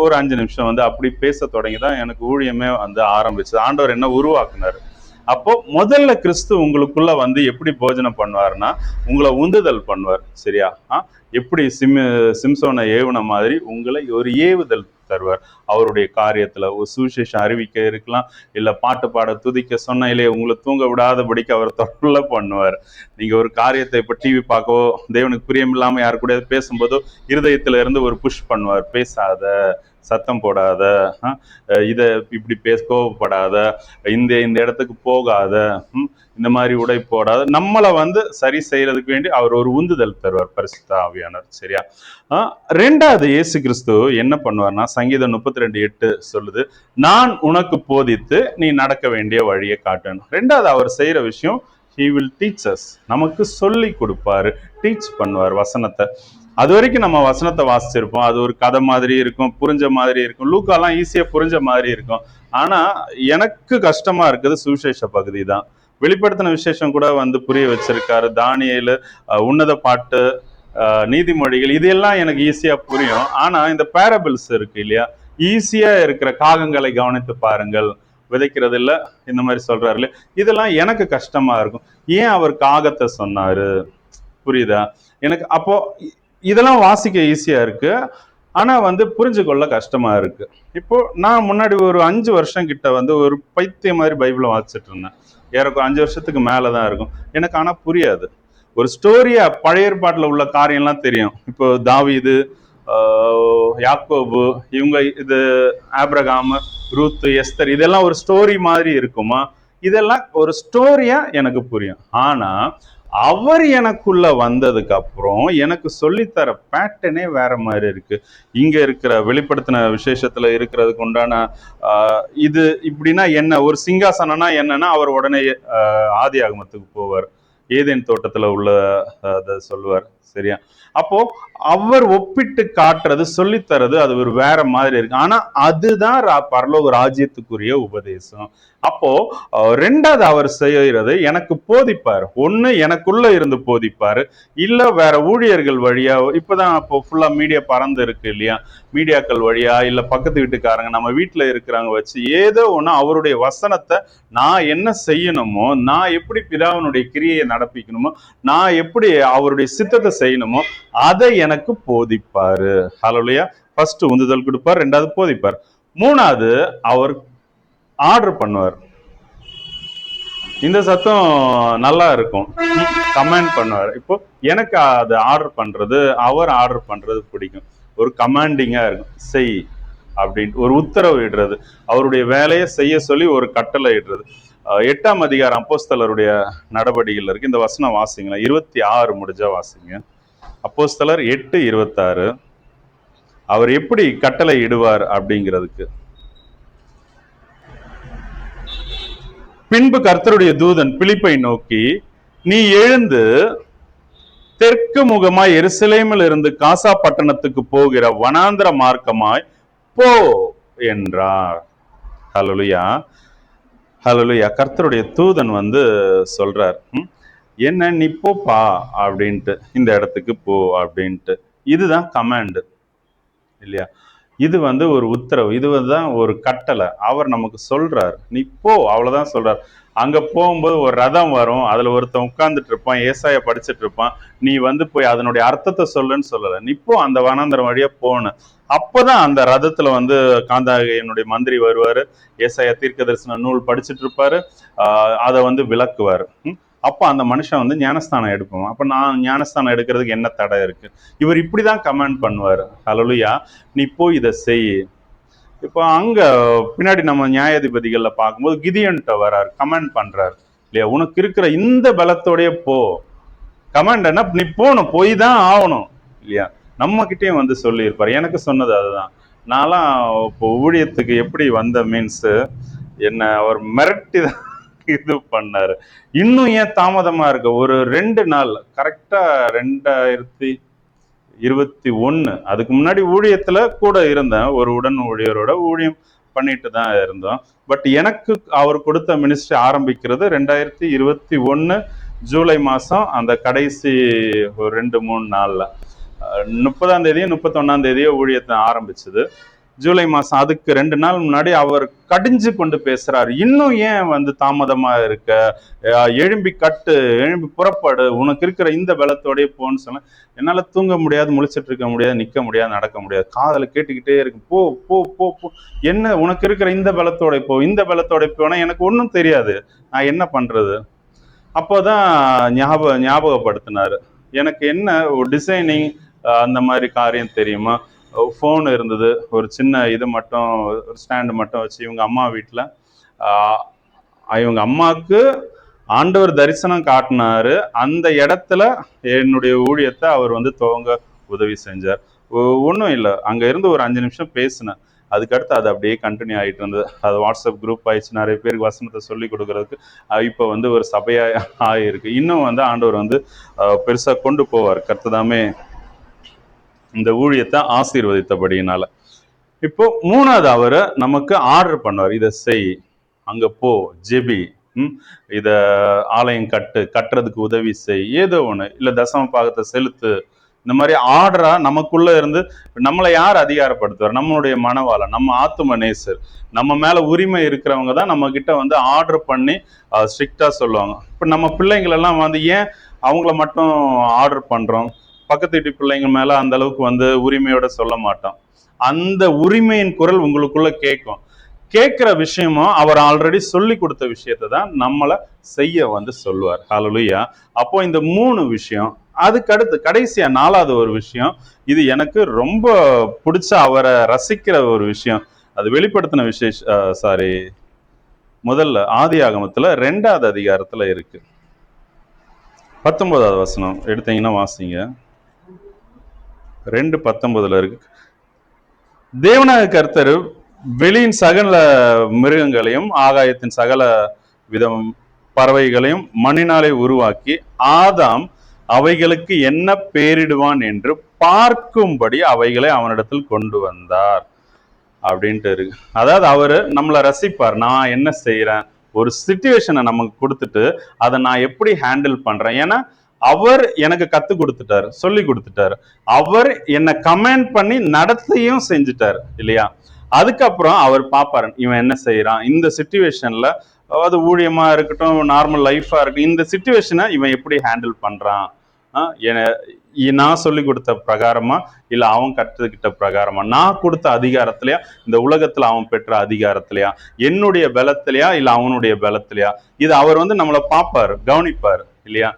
ஒரு 5 நிமிஷம் வந்து அப்படி பேச தொடங்கிதான் எனக்கு ஊழியமே வந்து ஆரம்பிச்சது. ஆண்டவர் என்ன உருவாக்குனாரு. அப்போ முதல்ல கிறிஸ்து உங்களுக்குள்ள வந்து எப்படி போஜனம் பண்ணுவார்னா உங்களை உந்துதல் பண்ணுவார். சரியா? எப்படி சிம்சோனை ஏவுன மாதிரி உங்களை ஒரு ஏவுதல் தருவார். அவருடைய காரியத்துல ஒரு சுவிசேஷம் அறிவிக்க இருக்கலாம், இல்ல பாட்டு பாட துதிக்க சொன்ன இல்லையே உங்களை தூங்க விடாதபடிக்கு அவர் தொல்லை பண்ணுவார். நீங்க ஒரு காரியத்தை இப்ப டிவி பார்க்கவோ தேவனுக்கு பிரியம் இல்லாம யாரு கூட பேசும்போதோ இருதயத்துல இருந்து ஒரு புஷ் பண்ணுவார், பேசாத, சத்தம் போடாத, இத இப்படி கோவப்படாத, இந்த இடத்துக்கு போகாத, இந்த மாதிரி உடை போடாத, நம்மளை வந்து சரி செய்யறதுக்கு வேண்டி அவர் ஒரு உந்துதல் தருவார், பரிசுத்த ஆவியானவர். சரியா? 2வது இயேசு கிறிஸ்து என்ன பண்ணுவார்னா சங்கீதம் 32:8 சொல்லுது, நான் உனக்கு போதித்து நீ நடக்க வேண்டிய வழியை காட்டணும். 2வது அவர் செய்யற விஷயம், he will teach us, நமக்கு சொல்லி கொடுப்பாரு, டீச் பண்ணுவார் வசனத்தை. அது வரைக்கும் நம்ம வசனத்தை வாசிச்சிருப்போம், அது ஒரு கதை மாதிரி இருக்கும், புரிஞ்ச மாதிரி இருக்கும். லூக்காலாம் ஈஸியா புரிஞ்ச மாதிரி இருக்கும். ஆனா எனக்கு கஷ்டமா இருக்குது சுவிசேஷ பகுதி தான். வெளிப்படுத்தின விசேஷம் கூட வந்து புரிய வச்சிருக்காரு. தானியேலு, உன்னத பாட்டு, நீதிமொழிகள், இதெல்லாம் எனக்கு ஈஸியா புரியும். ஆனா இந்த பேரபிள்ஸ் இருக்கு இல்லையா, ஈஸியா இருக்கிற காகங்களை கவனித்து பாருங்கள், விதைக்கிறது இல்லை, இந்த மாதிரி சொல்றாரு இல்லையா, இதெல்லாம் எனக்கு கஷ்டமா இருக்கும். ஏன் அவர் காகத்தை சொன்னாரு, புரியுதா எனக்கு? அப்போ இதெல்லாம் வாசிக்க ஈஸியா இருக்கு, ஆனா வந்து புரிஞ்சு கொள்ள கஷ்டமா இருக்கு. இப்போ நான் முன்னாடி ஒரு 5 வருஷம் கிட்ட வந்து ஒரு பைத்தியம் மாதிரி பைபிளை வாசிச்சுட்டு இருந்தேன். ஏறக்கும் 5 வருஷத்துக்கு மேலதான் இருக்கும் எனக்கு. ஆனா புரியாது. ஒரு ஸ்டோரியா பழைய ஏற்பாட்டுல உள்ள காரியம்லாம் தெரியும். இப்போ தாவீது, யாக்கோபு, இவங்க, இது ஆபிரகாம், ரூத், எஸ்தர், இதெல்லாம் ஒரு ஸ்டோரி மாதிரி இருக்குமா? இதெல்லாம் ஒரு ஸ்டோரியா எனக்கு புரியும். ஆனா அவர் எனக்குள்ள வந்ததுக்கு அப்புறம் எனக்கு சொல்லித்தர பேட்டர்னே வேற மாதிரி இருக்கு. இங்க இருக்கிற வெளிப்படுத்தின விசேஷத்துல இருக்கிறதுக்கு உண்டான இது இப்படின்னா என்ன, ஒரு சிங்காசனம்னா என்னன்னா அவர் உடனே ஆதி ஆகமத்துக்கு போவார், ஏதேன் தோட்டத்துல உள்ள அதை சொல்லுவார். சரியா? அப்போ அவர் ஒப்பிட்டு காட்டுறது, சொல்லித்தரது, அது ஒரு வேற மாதிரி இருக்கு. ஆனா அதுதான் பரலோக ராஜ்யத்துக்குரிய உபதேசம். அப்போ ரெண்டாவது அவர் செய்யறது எனக்கு போதிப்பார். ஒண்ணு எனக்குள்ள இருந்து போதிப்பாரு, இல்ல வேற ஊழியர்கள் வழியா. இப்பதான் அப்போ ஃபுல்லா மீடியா பறந்து இருக்கு இல்லையா, மீடியாக்கள் வழியா இல்ல பக்கத்து வீட்டுக்காரங்க நம்ம வீட்டுல இருக்கிறவங்க வச்சு ஏதோ ஒண்ணு அவருடைய வசனத்தை நான் என்ன செய்யணுமோ, நான் எப்படி பிதாவினுடைய கிரியையை நடப்பிக்கணுமோ, நான் எப்படி அவருடைய சித்தத்தை செய்யணுமோ அதை எனக்கு போதிப்பாரு. ஹல்லேலூயா. ஃபர்ஸ்ட் உந்துதல் கொடுப்பார், ரெண்டாவது போதிப்பார், மூணாவது அவர் ஆர்டர் பண்ணுவார். இந்த சத்தம் நல்லா இருக்கும், கமெண்ட் பண்ணுவார். இப்போ எனக்கு அது ஆர்டர் பண்றது, அவர் ஆர்டர் பண்றது பிடிக்கும். ஒரு கமாண்டிங்கா இருக்கும், செய் அப்படின்ட்டு ஒரு உத்தரவு இடுறது, அவருடைய வேலையை செய்ய சொல்லி ஒரு கட்டளை இடுறது. 8ஆம் அதிகாரம் அப்போஸ்தலருடைய நடவடிக்கைகள் இருக்கு. இந்த வசனம் வாசிங்களா, 26 முடிஞ்சா வாசிங்க. அப்போஸ்தலர் 8:26. அவர் எப்படி கட்டளை இடுவார் அப்படிங்கிறதுக்கு. பின்பு கர்த்தருடைய தூதன் பிலிப்பை நோக்கி, நீ எழுந்து தெற்கு முகமாய் எருசலேமில் இருந்து காசா பட்டணத்துக்கு போகிற வனாந்திர மார்க்கமாய் போ என்றார். ஹல்லேலூயா, ஹல்லேலூயா. கர்த்தருடைய தூதன் சொல்றார், என்ன நீ போப்பா அப்படின்ட்டு, இந்த இடத்துக்கு போ அப்படின்ட்டு. இதுதான் கமாண்ட் இல்லையா, இது ஒரு உத்தரவு, இதுதான் ஒரு கட்டளை. அவர் நமக்கு சொல்றார், நீ போ, அவ்வளவுதான் சொல்றார். அங்க போகும்போது ஒரு ரதம் வரும், அதுல ஒருத்தன் உட்கார்ந்துட்டு இருப்பான், ஏசாயா படிச்சுட்டு இருப்பான், நீ போய் அதனுடைய அர்த்தத்தை சொல்லுன்னு சொல்லல, நீ போ, அந்த வனாந்தரம் வழியா போன. அப்பதான் அந்த ரதத்துல காந்தாகையனுடைய மந்திரி வருவாரு, ஏசாயா தீர்க்க தரிசன நூல் படிச்சுட்டு இருப்பாரு, அதை விளக்குவாரு. அப்போ அந்த மனுஷன் ஞானஸ்தானம் எடுப்போம். அப்ப நான் ஞானஸ்தானம் எடுக்கிறதுக்கு என்ன தடை இருக்கு? இவர் இப்படிதான் கமெண்ட் பண்ணுவார். ஹல்லேலூயா, நீ போய் இதை செய். இப்போ அங்க பின்னாடி நம்ம நியாயாதிபதிகள்ல பார்க்கும்போது கிதியோன்ட்ட வராரு, கமெண்ட் பண்றாரு இல்லையா, உனக்கு இருக்கிற இந்த பலத்தோடய போ. கமெண்ட் என்ன, நீ போகணும், போய் தான் ஆகணும் இல்லையா. நம்ம கிட்டேயும் சொல்லியிருப்பார், எனக்கு சொன்னது அதுதான். நான்லாம் இப்போ ஊழியத்துக்கு எப்படி வந்த மீன்ஸ், என்ன அவர் மிரட்டி தான் இது பண்ணாரு. இன்னும் ஏன் தாமதமா இருக்கு, ஒரு 2 நாள் கரெக்டா 2021 அதுக்கு முன்னாடி ஊழியத்துல கூட இருந்தேன், ஒரு உடன் ஊழியரோட ஊழியம் பண்ணிட்டு தான் இருந்தோம். பட் எனக்கு அவர் கொடுத்த மினிஸ்ட்ரி ஆரம்பிக்கிறது 2021 ஜூலை மாசம், அந்த கடைசி ஒரு 2-3 நாள்ல 30ஆம் தேதியோ 31ஆம் தேதியோ ஊழியத்தை ஆரம்பிச்சது. ஜூலை மாசம் அதுக்கு 2 நாள் முன்னாடி அவர் கடிஞ்சு கொண்டு பேசுறாரு, இன்னும் ஏன் தாமதமா இருக்க, எழும்பி கட்டு, எழும்பி புறப்படு, உனக்கு இருக்கிற இந்த பலத்தோடய போன்னு சொன்ன. என்னால தூங்க முடியாது, முழிச்சிட்டு இருக்க முடியாது, நிக்க முடியாது, நடக்க முடியாது, காதல கேட்டுக்கிட்டே இருக்கு, போ போ போ போ, என்ன உனக்கு இருக்கிற இந்த பலத்தோட போ, இந்த பலத்தோட போனா எனக்கு ஒன்றும் தெரியாது, நான் என்ன பண்றது. அப்போதான் ஞாபகப்படுத்தினாரு, எனக்கு என்ன ஒரு டிசைனிங் அந்த மாதிரி காரியம் தெரியுமா, ஃபோன் இருந்தது, ஒரு சின்ன இது மட்டும், ஒரு ஸ்டாண்டு மட்டும் வச்சு இவங்க அம்மா வீட்டில், இவங்க அம்மாவுக்கு ஆண்டவர் தரிசனம் காட்டினாரு, அந்த இடத்துல என்னுடைய ஊழியத்தை அவர் துவங்க உதவி செஞ்சார். ஒன்றும் இல்லை, அங்கே இருந்து ஒரு 5 நிமிஷம் பேசினேன், அதுக்கடுத்து அது அப்படியே கண்டினியூ ஆகிட்டு இருந்தது. அது வாட்ஸ்அப் குரூப் ஆயிடுச்சு, நிறைய பேருக்கு வசனத்தை சொல்லி கொடுக்கறதுக்கு. இப்போ ஒரு சபையாக ஆகிருக்கு. இன்னும் ஆண்டவர் பெருசாக கொண்டு போவார், கர்த்ததாமே இந்த ஊழியத்தை ஆசீர்வதித்தபடியினால. இப்போ 3வது அவரை நமக்கு ஆர்டர் பண்ணுவார், இதை செய், அங்க போ, ஜெபி, இத ஆலயம் கட்டுறதுக்கு உதவி செய், ஏதோ ஒண்ணு, இல்ல தசம பாகத்தை செலுத்து. இந்த மாதிரி ஆர்டரா நமக்குள்ள இருந்து நம்மளை யார் அதிகாரப்படுத்துவார், நம்மளுடைய மனவாளன், நம்ம ஆத்தும நேசர், நம்ம மேல உரிமை இருக்கிறவங்க தான் நம்ம கிட்ட ஆர்டர் பண்ணி ஸ்ட்ரிக்டா சொல்லுவாங்க. இப்ப நம்ம பிள்ளைங்கள் எல்லாம் ஏன் அவங்கள மட்டும் ஆர்டர் பண்றோம், பக்கத்து வீட்டு பிள்ளைங்க மேல அந்த அளவுக்கு உரிமையோட சொல்ல மாட்டோம். அந்த உரிமையின் குரல் உங்களுக்குள்ள கேட்கிற விஷயமும் அவர் ஆல்ரெடி சொல்லி கொடுத்த விஷயத்தை தான் நம்மளை செய்ய சொல்லுவார். ஹல்லேலூயா. அப்போ இந்த 3 விஷயம், அதுக்கு அடுத்து கடைசியா 4வது ஒரு விஷயம், இது எனக்கு ரொம்ப பிடிச்ச, அவரை ரசிக்கிற ஒரு விஷயம். அது வெளிப்படுத்தின முதல்ல ஆதியாகமத்துல 2வது அதிகாரத்துல இருக்கு. 19வது வசனம் எடுத்தீங்கன்னா வாசிங்க. 2:19 இருக்கு. தேவனாகிய கர்த்தர் வெளியின் சகல மிருகங்களையும் ஆகாயத்தின் சகல விதம் பறவைகளையும் மண்ணினாலே உருவாக்கி ஆதாம் அவைகளுக்கு என்ன பேரிடுவான் என்று பார்க்கும்படி அவைகளை அவனிடத்தில் கொண்டு வந்தார் அப்படின்ட்டு இருக்கு. அதாவது அவரு நம்மளை ரசிப்பார், நான் என்ன செய்யறேன், ஒரு சிச்சுவேஷனை நமக்கு கொடுத்துட்டு அதை நான் எப்படி ஹேண்டில் பண்றேன். ஏன்னா அவர் எனக்கு கத்து கொடுத்துட்டாரு, சொல்லி கொடுத்துட்டாரு, அவர் என்னை கமெண்ட் பண்ணி நடத்தையும் செஞ்சுட்டாரு இல்லையா. அதுக்கப்புறம் அவர் பார்ப்பாரு இவன் என்ன செய்யறான் இந்த சிச்சுவேஷன்ல, அது ஊழியமா இருக்கட்டும், நார்மல் லைஃபா இருக்கட்டும், இந்த சிச்சுவேஷனை இவன் எப்படி ஹேண்டில் பண்றான், நான் சொல்லி கொடுத்த பிரகாரமா இல்ல அவன் கற்றுக்கிட்ட பிரகாரமா, நான் கொடுத்த அதிகாரத்திலயா, இந்த உலகத்துல அவன் பெற்ற அதிகாரத்திலயா, என்னுடைய பலத்திலயா இல்ல அவனுடைய பலத்திலயா, இது அவர் நம்மளை பார்ப்பாரு, கவனிப்பாரு இல்லையா.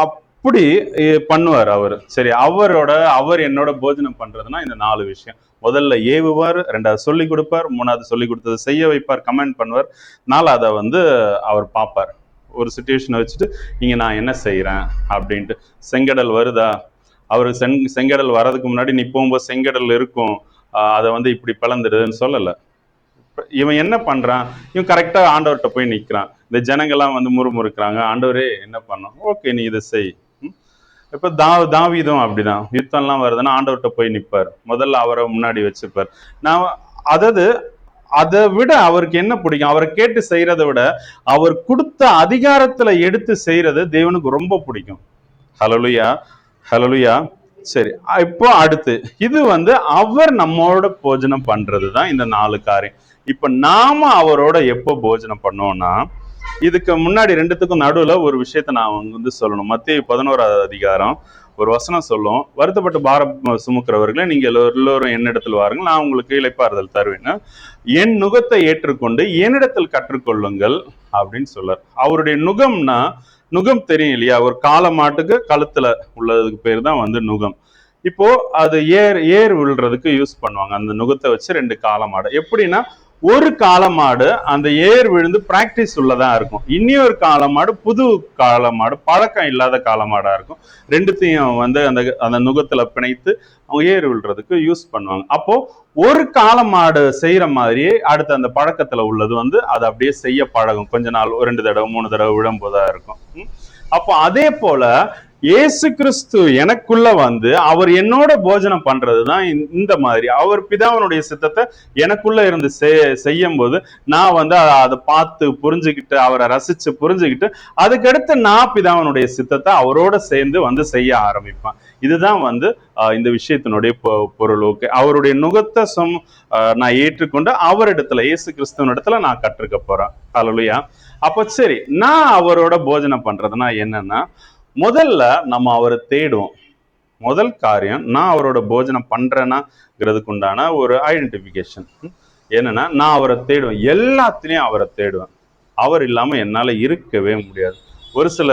அப்படி பண்ணுவார் அவர். சரி, அவர் என்னோட போஜனம் பண்றதுன்னா இந்த 4 விஷயம். முதல்ல ஏவுவார், 2வது சொல்லி கொடுப்பார், 3வது சொல்லி கொடுத்ததை செய்ய வைப்பார், கமெண்ட் பண்ணுவார், 4வது அவர் பார்ப்பார். ஒரு சிச்சுவேஷனை வச்சுட்டு இங்க நான் என்ன செய்யறேன் அப்படின்ட்டு. செங்கடல் வருதா, அவரு செங்கடல் வர்றதுக்கு முன்னாடி நீ போகும்போது செங்கடல் இருக்கும், அதை இப்படி பிளந்துடுதுன்னு சொல்லலை. இவன் என்ன பண்றான், இவன் கரெக்டா ஆண்டவர்கிட்ட போய் நிக்கிறான். இந்த ஜனங்கள்லாம் முறுமுறுக்கிறாங்க, ஆண்டவரே என்ன பண்ணோம், ஓகே நீ இதை செய். இப்ப தாவீதும் அப்படிதான், யுத்தம்லாம் வருதுன்னா ஆண்டவர்கிட்ட போய் நிற்பார், முதல்ல அவரை முன்னாடி வச்சுப்பார். நான் அதை விட அவருக்கு என்ன பிடிக்கும், அவரை கேட்டு செய்யறதை விட அவர் கொடுத்த அதிகாரத்துல எடுத்து செய்யறது தேவனுக்கு ரொம்ப பிடிக்கும். ஹல்லேலூயா, ஹல்லேலூயா. சரி, இப்போ அடுத்து இது அவர் நம்மோட போஜனம் பண்றதுதான் இந்த 4 காரியம். இப்ப நாம அவரோட எப்போ போஜனம் பண்ணோம்னா, இதுக்கு முன்னாடி 2த்துக்கும் நடுவுல ஒரு விஷயத்த நான் சொல்லணும். மத்தேயு 11வது அதிகாரம் ஒரு வசனம் சொல்லும், வருத்தப்பட்டு பாரம் சுமக்கிறவர்களே நீங்க எல்லோரும் என்னிடத்தில் வாருங்கள், நான் உங்களுக்கு இளைப்பாறுதல் தருவேன், என் நுகத்தை ஏற்றுக்கொண்டு என்னிடத்தில் கற்றுக்கொள்ளுங்கள் அப்படின்னு சொல்றார். அவருடைய நுகம்னா, நுகம் தெரியும் இல்லையா, ஒரு காளை மாட்டுக்கு கழுத்துல உள்ளதுக்கு பேர் தான் நுகம். இப்போ அது ஏர் விழுறதுக்கு யூஸ் பண்ணுவாங்க. அந்த நுகத்தை வச்சு 2 காளை மாடு. எப்படின்னா, ஒரு காளை மாடு அந்த ஏர் விழுந்து பிராக்டிஸ் உள்ளதா இருக்கும், இன்னொரு காளை மாடு புது காளை மாடு, பழக்கம் இல்லாத காளை மாடா இருக்கும். 2த்தையும் அந்த நுகத்துல பிணைத்து அவங்க ஏர் விழுறதுக்கு யூஸ் பண்ணுவாங்க. அப்போ ஒரு காளை மாடு செய்யற மாதிரியே அடுத்து அந்த பழக்கத்துல உள்ளது அதை அப்படியே செய்ய பழகும். கொஞ்ச நாள் 2 தடவை 3 தடவை விழும்போதா இருக்கும். அப்போ அதே போல இயேசு கிறிஸ்து எனக்குள்ள அவர் என்னோட போஜனம் பண்றதுதான் இந்த மாதிரி. அவர் பிதாவினுடைய சித்தத்தை எனக்குள்ள இருந்து செய்யும் போது நான் அதை பார்த்து புரிஞ்சுக்கிட்டு, அவரை ரசிச்சு புரிஞ்சுக்கிட்டு, அதுக்கடுத்து நான் பிதாவினுடைய சித்தத்தை அவரோட சேர்ந்து செய்ய ஆரம்பிப்பேன். இதுதான் இந்த விஷயத்தினுடைய பொருள். ஓகே, அவருடைய நுகத்தை நான் ஏற்றுக்கொண்டு அவரிடத்துல, இயேசு கிறிஸ்துவ இடத்துல நான் கற்றுக்க போறேன். ஹல்லேலூயா. அப்ப சரி, நான் அவரோட போஜனம் பண்றதுன்னா என்னன்னா, முதல்ல நம்ம அவரை தேடுவோம். முதல் காரியம், நான் அவரோட போஜனம் பண்றேன்னாங்கிறதுக்கு உண்டான ஒரு ஐடென்டிபிகேஷன் என்னன்னா, நான் அவரை தேடுவேன், எல்லாத்துலயும் அவரை தேடுவேன். அவர் இல்லாம என்னால இருக்கவே முடியாது. ஒரு சில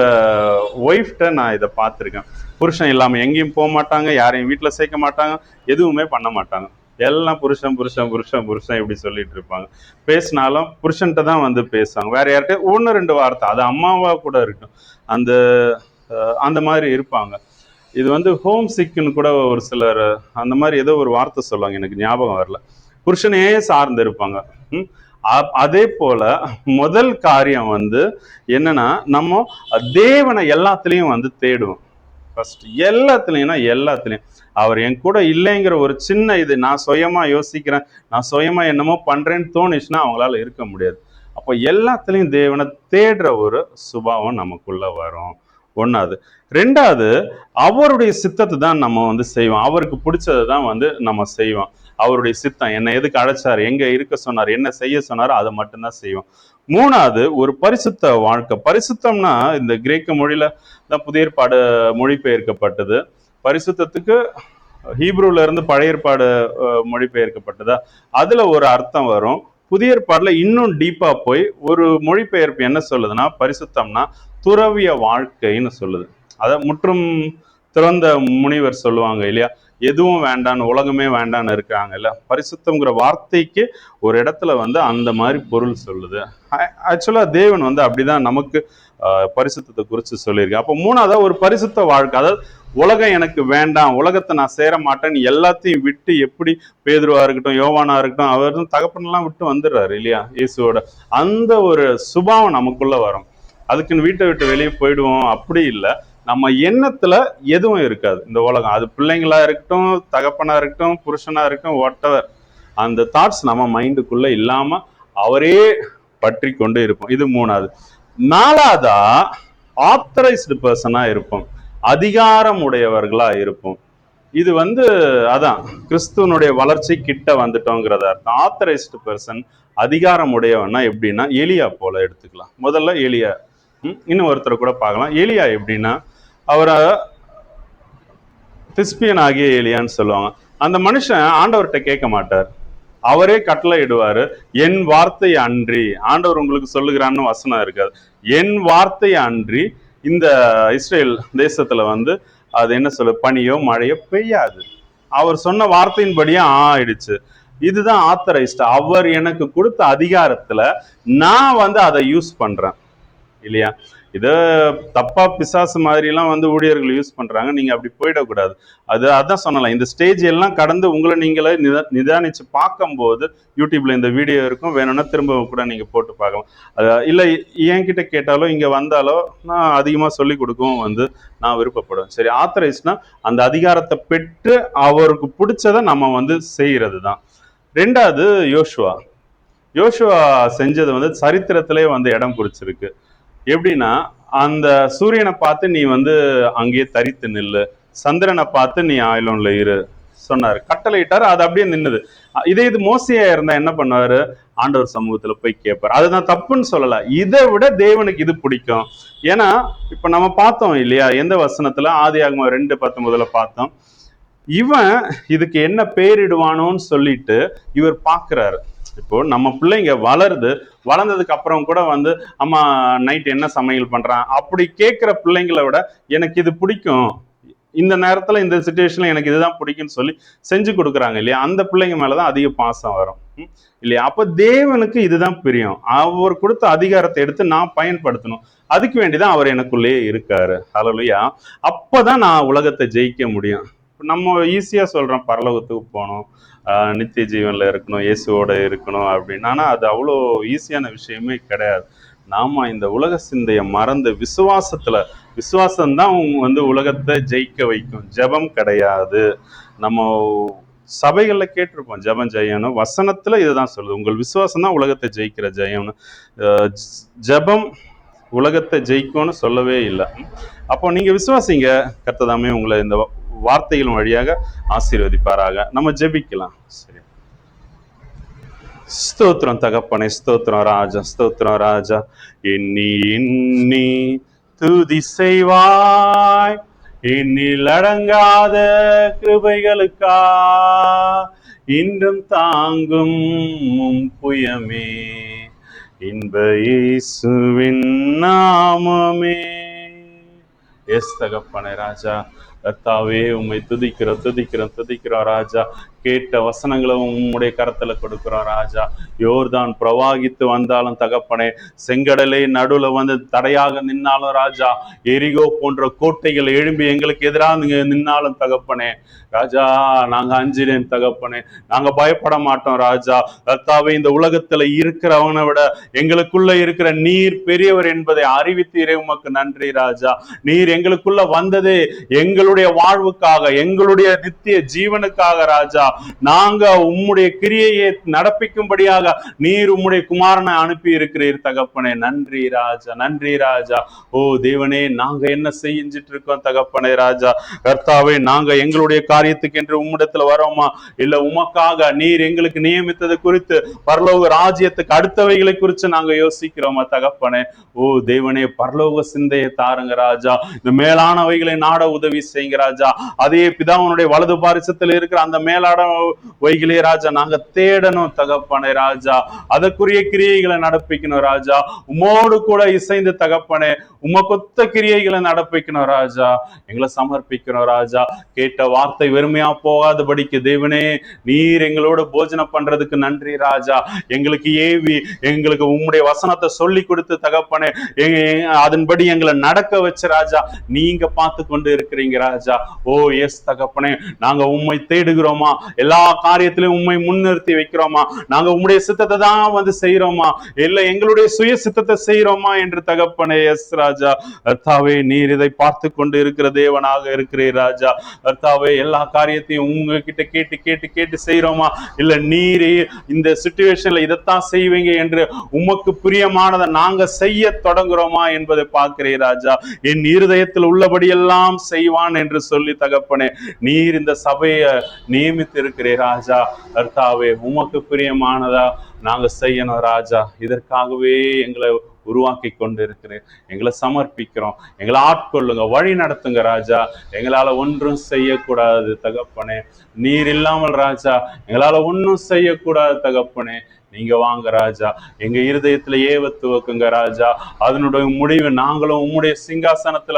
ஒய்ஃப்ட நான் இதை பார்த்துருக்கேன், புருஷன் இல்லாம எங்கேயும் போக மாட்டாங்க, யாரையும் வீட்டுல சேர்க்க மாட்டாங்க, எதுவுமே பண்ண மாட்டாங்க, எல்லாம் புருஷன் புருஷன் புருஷன் புருஷன் இப்படி சொல்லிட்டு இருப்பாங்க. பேசினாலும் புருஷன்கிட்ட தான் பேசுவாங்க, வேற யார்கிட்ட 1-2 வார்த்தை, அது அம்மாவா கூட இருக்கட்டும், அந்த மாதிரி இருப்பாங்க. இது ஹோம் சிக்குன்னு கூட ஒரு சிலர் அந்த மாதிரி ஏதோ ஒரு வார்த்தை சொல்லுவாங்க, எனக்கு ஞாபகம் வரல. புருஷனையே சார்ந்து இருப்பாங்க. அதே போல முதல் காரியம் என்னன்னா, நம்ம தேவனை எல்லாத்துலயும் தேடுவோம். ஃபர்ஸ்ட் எல்லாத்துலயும் அவர் என் கூட இல்லைங்கிற ஒரு சின்ன இது, நான் சுயமா யோசிக்கிறேன், நான் சுயமா என்னமோ பண்றேன்னு தோணுச்சுன்னா அவங்களால இருக்க முடியாது. அப்போ எல்லாத்துலயும் தேவனை தேடுற ஒரு சுபாவம் நமக்குள்ள வரும். 1வது. 2வது, அவருடைய சித்தத்தை தான் நம்ம செய்வோம். அவருக்கு பிடிச்சதை தான் நம்ம செய்வோம். அவருடைய சித்தம் என்ன, எதுக்கு அழைச்சாரு, எங்க இருக்க சொன்னார், என்ன செய்ய சொன்னாரோ அதை மட்டும்தான் செய்வோம். 3வது, ஒரு பரிசுத்த வாழ்க்கை. பரிசுத்தம்னா இந்த கிரேக்க மொழியில தான் புதிய ஏற்பாடு மொழிபெயர்க்கப்பட்டது. பரிசுத்தத்துக்கு ஹீப்ரூல இருந்து பழைய ஏற்பாடு மொழிபெயர்க்கப்பட்டதா, அதுல ஒரு அர்த்தம் வரும். புதிய ஏற்பாடுல இன்னும் டீப்பா போய் ஒரு மொழிபெயர்ப்பு என்ன சொல்லுதுன்னா, பரிசுத்தம்னா துறவிய வாழ்க்கைன்னு சொல்லுது. அத முற்றும் திறந்த முனிவர் சொல்லுவாங்க இல்லையா, எதுவும் வேண்டான்னு, உலகமே வேண்டான்னு இருக்காங்க இல்ல, பரிசுத்தம்ங்கிற வார்த்தைக்கு ஒரு இடத்துல அந்த மாதிரி பொருள் சொல்லுது. ஆக்சுவலா தேவன் அப்படிதான் நமக்கு பரிசுத்தத்தை குறித்து சொல்லியிருக்கு. அப்போ 3வது, ஒரு பரிசுத்த வாழ்க்கை. அதாவது உலகம் எனக்கு வேண்டாம், உலகத்தை நான் சேர மாட்டேன்னு எல்லாத்தையும் விட்டு, எப்படி பேதுருவா இருக்கட்டும், யோவானா இருக்கட்டும், அவரும் தகப்பனெல்லாம் விட்டு வந்துடுறாரு இல்லையா இயேசுவோட, அந்த ஒரு சுபாவம் நமக்குள்ள வரும். அதுக்குன்னு வீட்டை விட்டு வெளியே போயிடுவோம் அப்படி இல்லை. நம்ம எண்ணத்துல எதுவும் இருக்காது இந்த உலகம், அது பிள்ளைங்களா இருக்கட்டும், தகப்பனா இருக்கட்டும், புருஷனா இருக்கட்டும், வாட் எவர், அந்த தாட்ஸ் நம்ம மைண்டுக்குள்ள இல்லாம அவரே பற்றி கொண்டு இருப்போம். இது 3வது. 4வதா ஆத்தரைஸ்டு பர்சனா இருப்போம், அதிகாரம் உடையவர்களா இருப்போம். இது அதான் கிறிஸ்துவனுடைய வளர்ச்சி கிட்ட வந்துட்டோங்கிறத அர்த்தம். ஆத்தரைஸ்டு பர்சன், அதிகாரம் உடையவன்னா எப்படின்னா எலியா போல எடுத்துக்கலாம். முதல்ல எலியா, இன்னும் ஒருத்தர் கூட பார்க்கலாம். எலியா எப்படின்னா அவரை திஸ்பியன் ஆகிய எலியான்னு சொல்லுவாங்க. அந்த மனுஷன் ஆண்டவர்கிட்ட கேட்க மாட்டார், அவரே கட்டளை இடுவாரு. என் வார்த்தை அன்றி, ஆண்டவர் உங்களுக்கு சொல்லுகிறான்னு வசனம் இருக்காது. என் வார்த்தை அன்றி இந்த இஸ்ரேல் தேசத்துல அது என்ன சொல்ல, பனியோ மழையோ பெய்யாது. அவர் சொன்ன வார்த்தையின்படியே ஆயிடுச்சு. இதுதான் ஆத்தரைஸ்ட். அவர் எனக்கு கொடுத்த அதிகாரத்துல நான் அதை யூஸ் பண்றேன் இல்லையா? இதை தப்பா பிசாசு மாதிரி எல்லாம் ஊழியர்கள் யூஸ் பண்றாங்க. நீங்க அப்படி போயிடக்கூடாது. அதான் சொன்னலாம், இந்த ஸ்டேஜ் எல்லாம் கடந்து உங்களை நீங்களே நிதானிச்சு பார்க்கும்போது யூடியூப்ல இந்த வீடியோ இருக்கும், வேணும்னா திரும்ப கூட நீங்க போட்டு பார்க்கலாம். இல்லை என்கிட்ட கேட்டாலோ இங்க வந்தாலோ நான் அதிகமா சொல்லி கொடுக்கவும் நான் விருப்பப்படுவேன். சரி, ஆத்தரைஸ்னா அந்த அதிகாரத்தை பெற்று அவருக்கு பிடிச்சதை நம்ம செய்யறது தான். 2வது யோசுவா செஞ்சது சரித்திரத்திலே இடம் குறிச்சிருக்கு. எப்படின்னா, அந்த சூரியனை பார்த்து நீ அங்கேயே தரித்து நில்லு, சந்திரனை பார்த்து நீ ஆயிலோன்ல இரு சொன்னாரு, கட்டளையிட்டாரு. அது அப்படியே நின்னுது. இது மோசையா இருந்தா என்ன பண்ணுவாரு? ஆண்டவர் சமூகத்துல போய் கேட்பாரு. அதுதான் தப்புன்னு சொல்லல, இதை விட தேவனுக்கு இது பிடிக்கும். ஏன்னா இப்ப நம்ம பார்த்தோம் இல்லையா, எந்த வசனத்துல? ஆதியாகமம் 2:19 பார்த்தோம். இவன் இதுக்கு என்ன பேரிடுவானோன்னு சொல்லிட்டு இவர் பாக்குறாரு. இப்போ நம்ம பிள்ளைங்க வளர்ந்ததுக்கு அப்புறம் கூட அம்மா நைட் என்ன சமையல் பண்றான் அப்படி கேட்கிற பிள்ளைங்களை விட எனக்கு இது பிடிக்கும், இந்த நேரத்துல இந்த சிச்சுவேஷன்ல எனக்கு இதுதான் பிடிக்கும்னு சொல்லி செஞ்சு கொடுக்குறாங்க இல்லையா? அந்த பிள்ளைங்க மேலதான் அதிக பாசம் வரும் இல்லையா? அப்ப தேவனுக்கு இதுதான் பிரியம். அவர் கொடுத்த அதிகாரத்தை எடுத்து நான் பயன்படுத்தணும். அதுக்கு வேண்டிதான் அவர் எனக்குள்ளேயே இருக்காரு. ஹல்லேலூயா. அப்பதான் நான் உலகத்தை ஜெயிக்க முடியும். நம்ம ஈஸியா சொல்றோம், பரலோகத்துக்கு போகணும், நித்திய ஜீவன்ல இருக்கணும், இயேசுவோட இருக்கணும் அப்படின்னு. ஆனா அது அவ்வளோ ஈஸியான விஷயமே கிடையாது. நாம இந்த உலக சிந்தையை மறந்து விசுவாசம்தான் உலகத்தை ஜெயிக்க வைக்கும், ஜெபம் கிடையாது. நம்ம சபைகள்ல கேட்டிருப்போம், ஜெபம் ஜெயம்னு. வசனத்துல இதுதான் சொல்லுது, உங்கள் விசுவாசம் தான் உலகத்தை ஜெயிக்கிற ஜெயம்னு. ஜெபம் உலகத்தை ஜெயிக்கும்னு சொல்லவே இல்லை. அப்போ நீங்க விசுவாசிங்க, கர்த்தர் உங்களை இந்த வார்த்தைகள் வழியாக ஆசீர்வதிப்பாராக. நம்ம ஜெபிக்கலாம். சரி, ஸ்தோத்திரம் தகப்பனே, ஸ்தோத்திரம் ராஜா, ஸ்தோத்திரம் ராஜா. எண்ணி துதி செய்வாய், எண்ணில் அடங்காத கிருபைகளுக்கா இன்றும் தாங்கும் புயமே, இன்ப இயேசுவின் நாமமே. எஸ் தகப்பனே ராஜா, கர்த்தாவே உம்மை துதிக்கிறோம் ராஜா. கேட்ட வசனங்களை உம்முடைய கரத்துல கொடுக்கிறோம் ராஜா. யோர்தான் பிரவாகித்து வந்தாலும் தகப்பனே, செங்கடலே நடுவுல தடையாக நின்னாலும் ராஜா, எரிகோ போன்ற கோட்டைகள் எழும்பி எங்களுக்கு எதிராக நின்னாலும் தகப்பனே ராஜா, நாங்க அஞ்சினேன் தகப்பனே, நாங்க பயப்பட மாட்டோம் ராஜா. கர்த்தாவே, இந்த உலகத்துல இருக்கிறவனை விட எங்களுக்குள்ள இருக்கிற நீர் பெரியவர் என்பதை அறிவித்தீரே, உமக்கு நன்றி ராஜா. நீர் எங்களுக்குள்ள வந்ததே எங்களுடைய வாழ்வுக்காக, எங்களுடைய நித்திய ஜீவனுக்காக ராஜா. நாங்க உம்முடைய கிரியையை நடப்பிக்கும்படியாக நீர் உம்முடைய குமாரனை அனுப்பி இருக்கிறீர் தகப்பனே. நன்றி ராஜா, நன்றி ராஜா. ஓ தேவனே, நாங்க என்ன செஞ்சிட்டு இருக்கோம் தகப்பனே ராஜா. கர்த்தாவே, நாங்க எங்களுடைய காரியத்துக்கு என்று உம்மிடத்துல வரோமா, இல்ல உமக்காக நீர் எங்களுக்கு நியமித்தது குறித்து, பரலோக ராஜ்யத்துக்கு அடுத்தவைகளை குறித்து நாங்க யோசிக்கிறோமா தகப்பனே. ஓ தேவனே, பரலோக சிந்தையை தாருங்க ராஜா. இந்த மேலானவைகளை நாட உதவி செய்யுங்க ராஜா. அதே பிதாவனுடைய வலது பாரிசத்தில் இருக்கிற அந்த மேலான வைகளே ராஜா நாங்க தேடணும் தகப்பனே ராஜா. அதற்குரிய கிரியைகளை நடப்பிக்கணும் ராஜா. உமோடு கூட இசைந்து தகப்பனே உமக்கொத்த கிரியைகளை நடப்பிக்கணும் ராஜா. எங்களை சமர்ப்பிக்கணும் ராஜா. கேட்ட வார்த்தை வெறுமையா போகாதபடிக்கு தேவனே, நீர் எங்களோட போஜனம் பண்றதுக்கு நன்றி ராஜா. எங்களுக்கு ஏவி எங்களுக்கு உம்முடைய வசனத்தை சொல்லி கொடுத்து தகப்பனே, அதன்படி எங்களை நடக்க வச்சு ராஜா நீங்க பார்த்து கொண்டு இருக்கிறீங்க ராஜா. ஓ எஸ் தகப்பனே, நாங்க உம்மை தேடுகிறோமா? எல்லா காரியத்திலும் உம்மை முன்னிறுத்தி வைக்கிறோமா? நாங்க உம்முடைய சித்தத்தை தான் வந்து செய்யறோமா? இல்ல எங்களுடைய சுய சித்தத்தை செய்யறோமா என்று தகப்பனே. எஸ் ராஜா. கர்த்தாவே, நீர் இதை பார்த்து கொண்டு இருக்கிற தேவனாக இருக்கிறீர் ராஜா. கர்த்தாவே, எல்லா காரியத்தையும் உங்ககிட்ட கேட்டு கேட்டு கேட்டு செய்யறோமா? இல்ல நீரே இந்த சிச்சுவேஷன்ல இதைத்தான் செய்வீங்க என்று உமக்கு பிரியமானதை நாங்க செய்ய தொடங்குறோமா என்பதை பார்க்கிறேன் ராஜா. என் இருதயத்தில் உள்ளபடியெல்லாம் செய்வான் என்று சொல்லி தகப்பனே, நீர் இந்த சபையை நியமித்து இருக்கிறீர் ராஜா. கர்த்தாவே, உமக்கு பிரியமானதா நாங்க செய்யணும் ராஜா. இதற்காகவே எங்களை உருவாக்கி கொண்டு இருக்கிறேன். எங்களை சமர்ப்பிக்கிறோம். எங்களை ஆட்கொள்ளுங்க, வழி நடத்துங்க ராஜா. எங்களால ஒன்றும் செய்யக்கூடாது தகப்பனே. நீர் இல்லாமல் ராஜா எங்களால ஒன்றும் செய்யக்கூடாது தகப்பனே. நீங்க வாங்க ராஜா, எங்க இருதயத்துல ஏவ துவக்குங்க ராஜா. அதனுடைய முடிவு நாங்களும் உம்முடைய சிங்காசனத்துல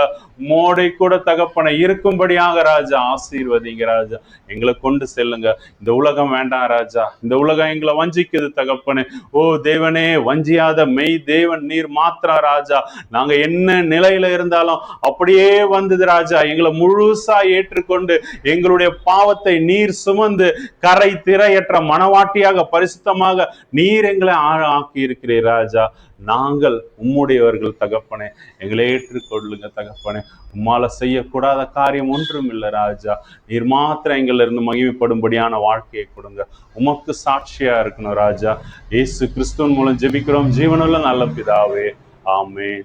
மோடை கூட தகப்பனை இருக்கும்படியாக ராஜா ஆசீர்வதிங்க ராஜா. எங்களை கொண்டு செல்லுங்க. இந்த உலகம் வேண்டாம் ராஜா. இந்த உலகம் எங்களை வஞ்சிக்குது தகப்பனே. ஓ தேவனே, வஞ்சியாத மெய் தேவன் நீர் மாத்திரம் ராஜா. நாங்க என்ன நிலையில இருந்தாலும் அப்படியே வந்தது ராஜா. எங்களை முழுசா ஏற்றுக்கொண்டு எங்களுடைய பாவத்தை நீர் சுமந்து கரை திரையற்ற மனவாட்டியாக பரிசுத்தமாக நீர் எங்களை ஆக்கி இருக்கிறீர் ராஜா. நாங்கள் உம்முடையவர்கள் தகப்பனே. எங்களை ஏற்றுக்கொள்ளுங்க தகப்பனே. உம்மால செய்யக்கூடாத காரியம் ஒன்றும் இல்லை ராஜா. நீர் மாத்திரம் எங்கள்ல இருந்து மகிமைப்படும்படியான வாழ்க்கையை கொடுங்க. உமக்கு சாட்சியா இருக்கணும் ராஜா. இயேசு கிறிஸ்துவின் மூலம் ஜெபிக்கிறோம் ஜீவனுள்ள நல்ல பிதாவே. ஆமென்.